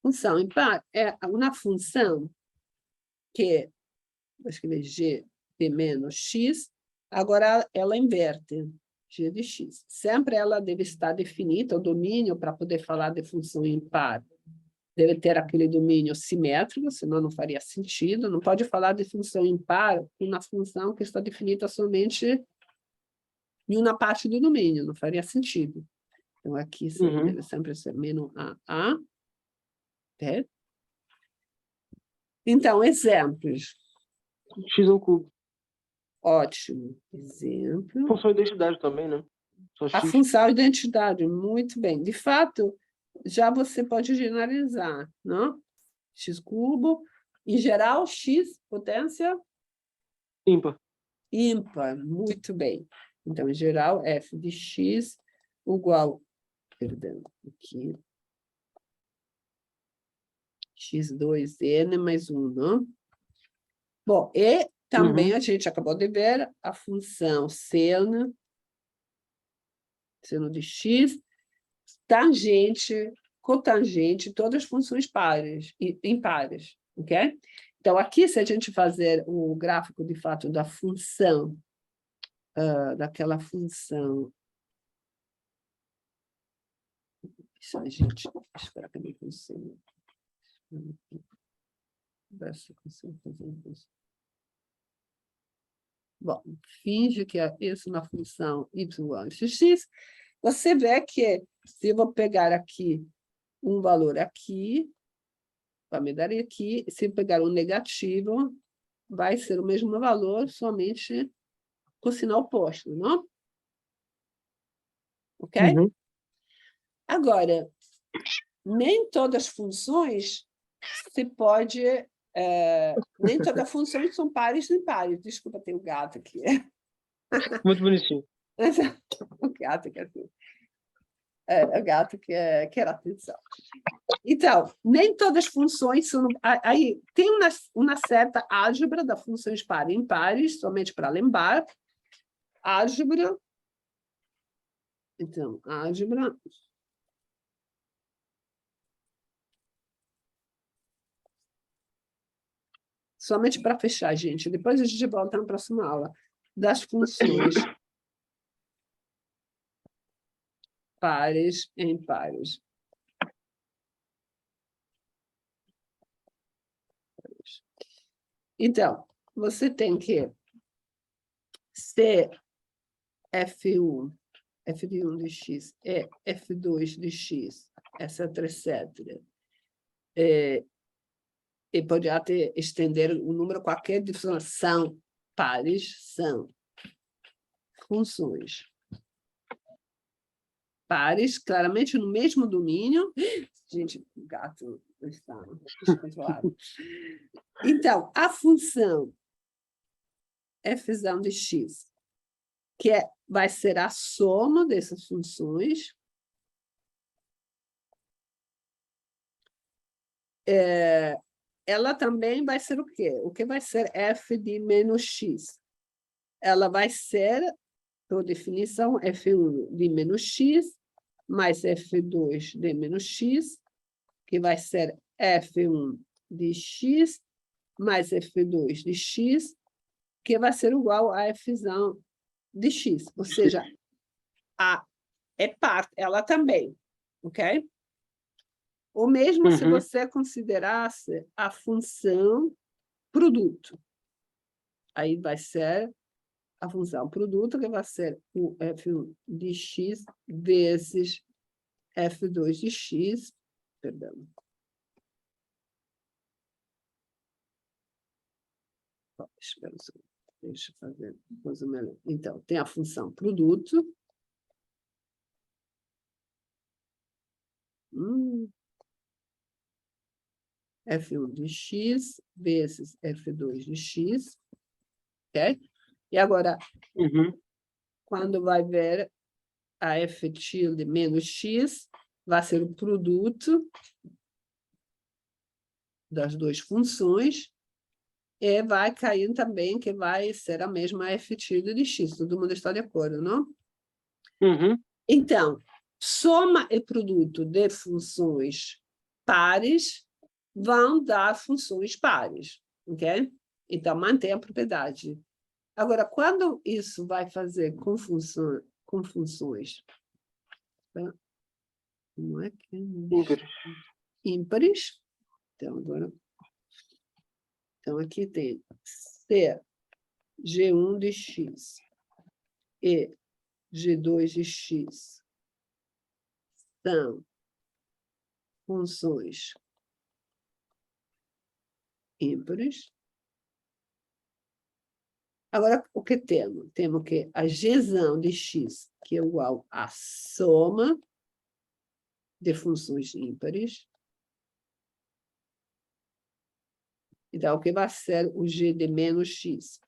função impar é uma função que, vou escrever g de menos x, agora ela inverte, g de x. Sempre ela deve estar definida, o domínio, para poder falar de função impar, deve ter aquele domínio simétrico, senão não faria sentido. Não pode falar de função impar com uma função que está definida somente em uma parte do domínio, não faria sentido. Então, aqui deve sempre ser menos a. Okay? Então, exemplos. X ao cubo. Ótimo. Exemplo. Função de identidade também, né? Só A X. função identidade, muito bem. De fato, já você pode generalizar, não? X cubo. Em geral, x, potência? Ímpar. Ímpar, muito bem. Então, em geral, f de x igual, perdão, aqui, x2n mais 1, não? Bom, e também a gente acabou de ver a função seno de x, tangente, cotangente, todas as funções pares, impares, ok? Então, aqui, se a gente fazer o gráfico, de fato, da função, daquela função... Isso aí, gente, espera que eu não consigo. Bom, finge que é isso na função y antes de x. Você vê que, se eu vou pegar aqui um valor aqui, vai me dar aqui, se eu pegar um negativo, vai ser o mesmo valor, somente com sinal oposto, não? Ok? Agora, nem todas as funções se pode... nem todas as funções são pares e impares. Desculpa, tem um gato aqui. Muito bonitinho. O gato que é assim. O gato que quer atenção. Então, nem todas as funções são... Aí tem uma certa álgebra das funções pares e impares, somente para lembrar. Álgebra. Então, álgebra... Somente para fechar, gente. Depois a gente volta na próxima aula. Das funções pares e impares. Então, você tem que ser F1, f de 1 de x e f2 de x, etc. E pode até estender o número qualquer de são pares, são funções pares, claramente no mesmo domínio. Gente, o gato está descontrolado. Então, a função f de x, que vai ser a soma dessas funções, ela também vai ser o quê? O que vai ser f de menos x? Ela vai ser, por definição, f1 de menos x mais f2 de menos x, que vai ser f1 de x mais f2 de x, que vai ser igual a f de x. Ou seja, é parte, ela também, ok? Ou mesmo se você considerasse a função produto. Aí vai ser a função produto, que vai ser o f1 de x vezes f2 de x, perdão. Espera um segundo, deixa eu fazer uma coisa melhor. Então, tem a função produto. F1 de x vezes F2 de x, ok? E agora, quando vai ver a F tilde menos x, vai ser o produto das duas funções, e vai cair também, que vai ser a mesma F tilde de x. Todo mundo está de acordo, não? Então, soma e produto de funções pares vão dar funções pares, ok? Então, mantém a propriedade. Agora, quando isso vai fazer com funções não é que ímpares. Então, agora... Então, aqui tem C, G1 de x e G2 de x são funções ímpares. Agora, o que temos? Temos que a Gzão de x, que é igual à soma de funções ímpares. Então, o que vai ser o G de menos x?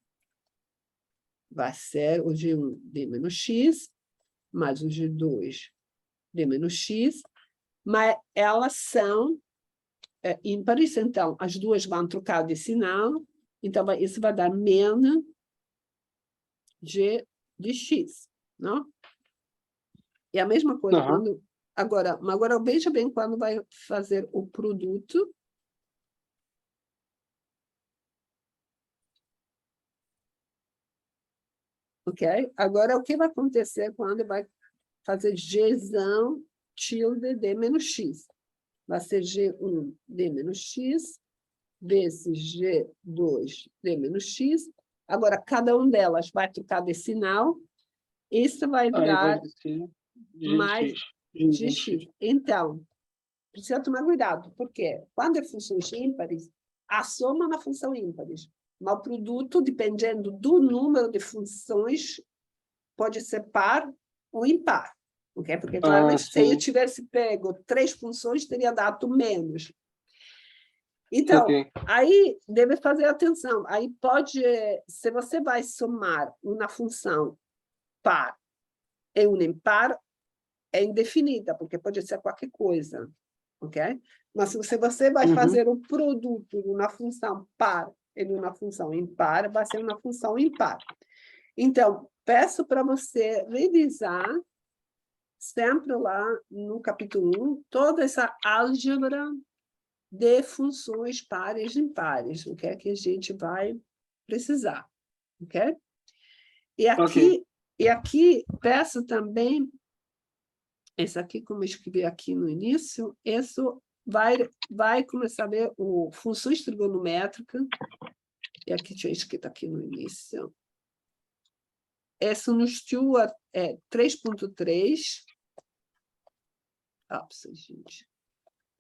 vai ser o G1 D menos X, mais o G2 D menos X, mas elas são ímpares, então as duas vão trocar de sinal, então isso vai dar menos G de X, não? E a mesma coisa quando... Agora veja bem quando vai fazer o produto. Ok? Agora, o que vai acontecer quando vai fazer Gzão tilde D menos X? Vai ser G1 D menos X, vezes G2 D menos X. Agora, cada um delas vai trocar de sinal. Isso vai dar mais GX. Então, precisa tomar cuidado, porque quando é funções ímpares, a soma na função ímpares. Mas o produto, dependendo do número de funções, pode ser par ou impar. Okay? Porque, claramente, se eu tivesse pego 3 funções, teria dado menos. Então, aí deve fazer atenção. Aí pode, se você vai somar uma função par e uma impar, é indefinida, porque pode ser qualquer coisa. Okay? Mas se você vai fazer o produto de uma função par e de uma função impar, vai ser uma função impar. Então, peço para você revisar sempre lá no capítulo 1 toda essa álgebra de funções pares e impares, o que é que a gente vai precisar. Ok? E aqui peço também, esse aqui, como eu escrevi aqui no início, isso vai começar a ver funções trigonométricas, e aqui tinha escrito aqui no início. Esse no Stewart é 3.3. Gente.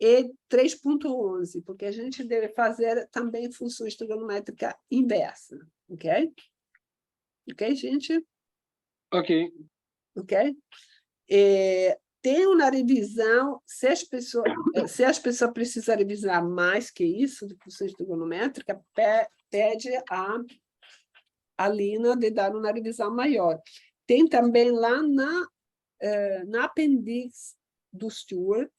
E 3.11, porque a gente deve fazer também funções trigonométricas inversas. Ok? Ok, gente? Ok. Ok? Tem uma revisão, se as pessoas precisam revisar mais que isso, de funções trigonométricas, pede a Lina de dar uma revisão maior. Tem também lá na apêndice do Stewart,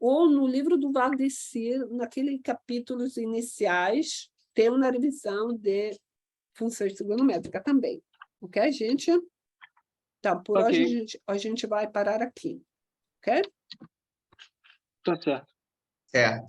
ou no livro do Valdecir, naqueles capítulos iniciais, tem uma revisão de funções trigonométricas também. Ok, gente? Então, por hoje, a gente vai parar aqui. Ok? Tá certo. Certo.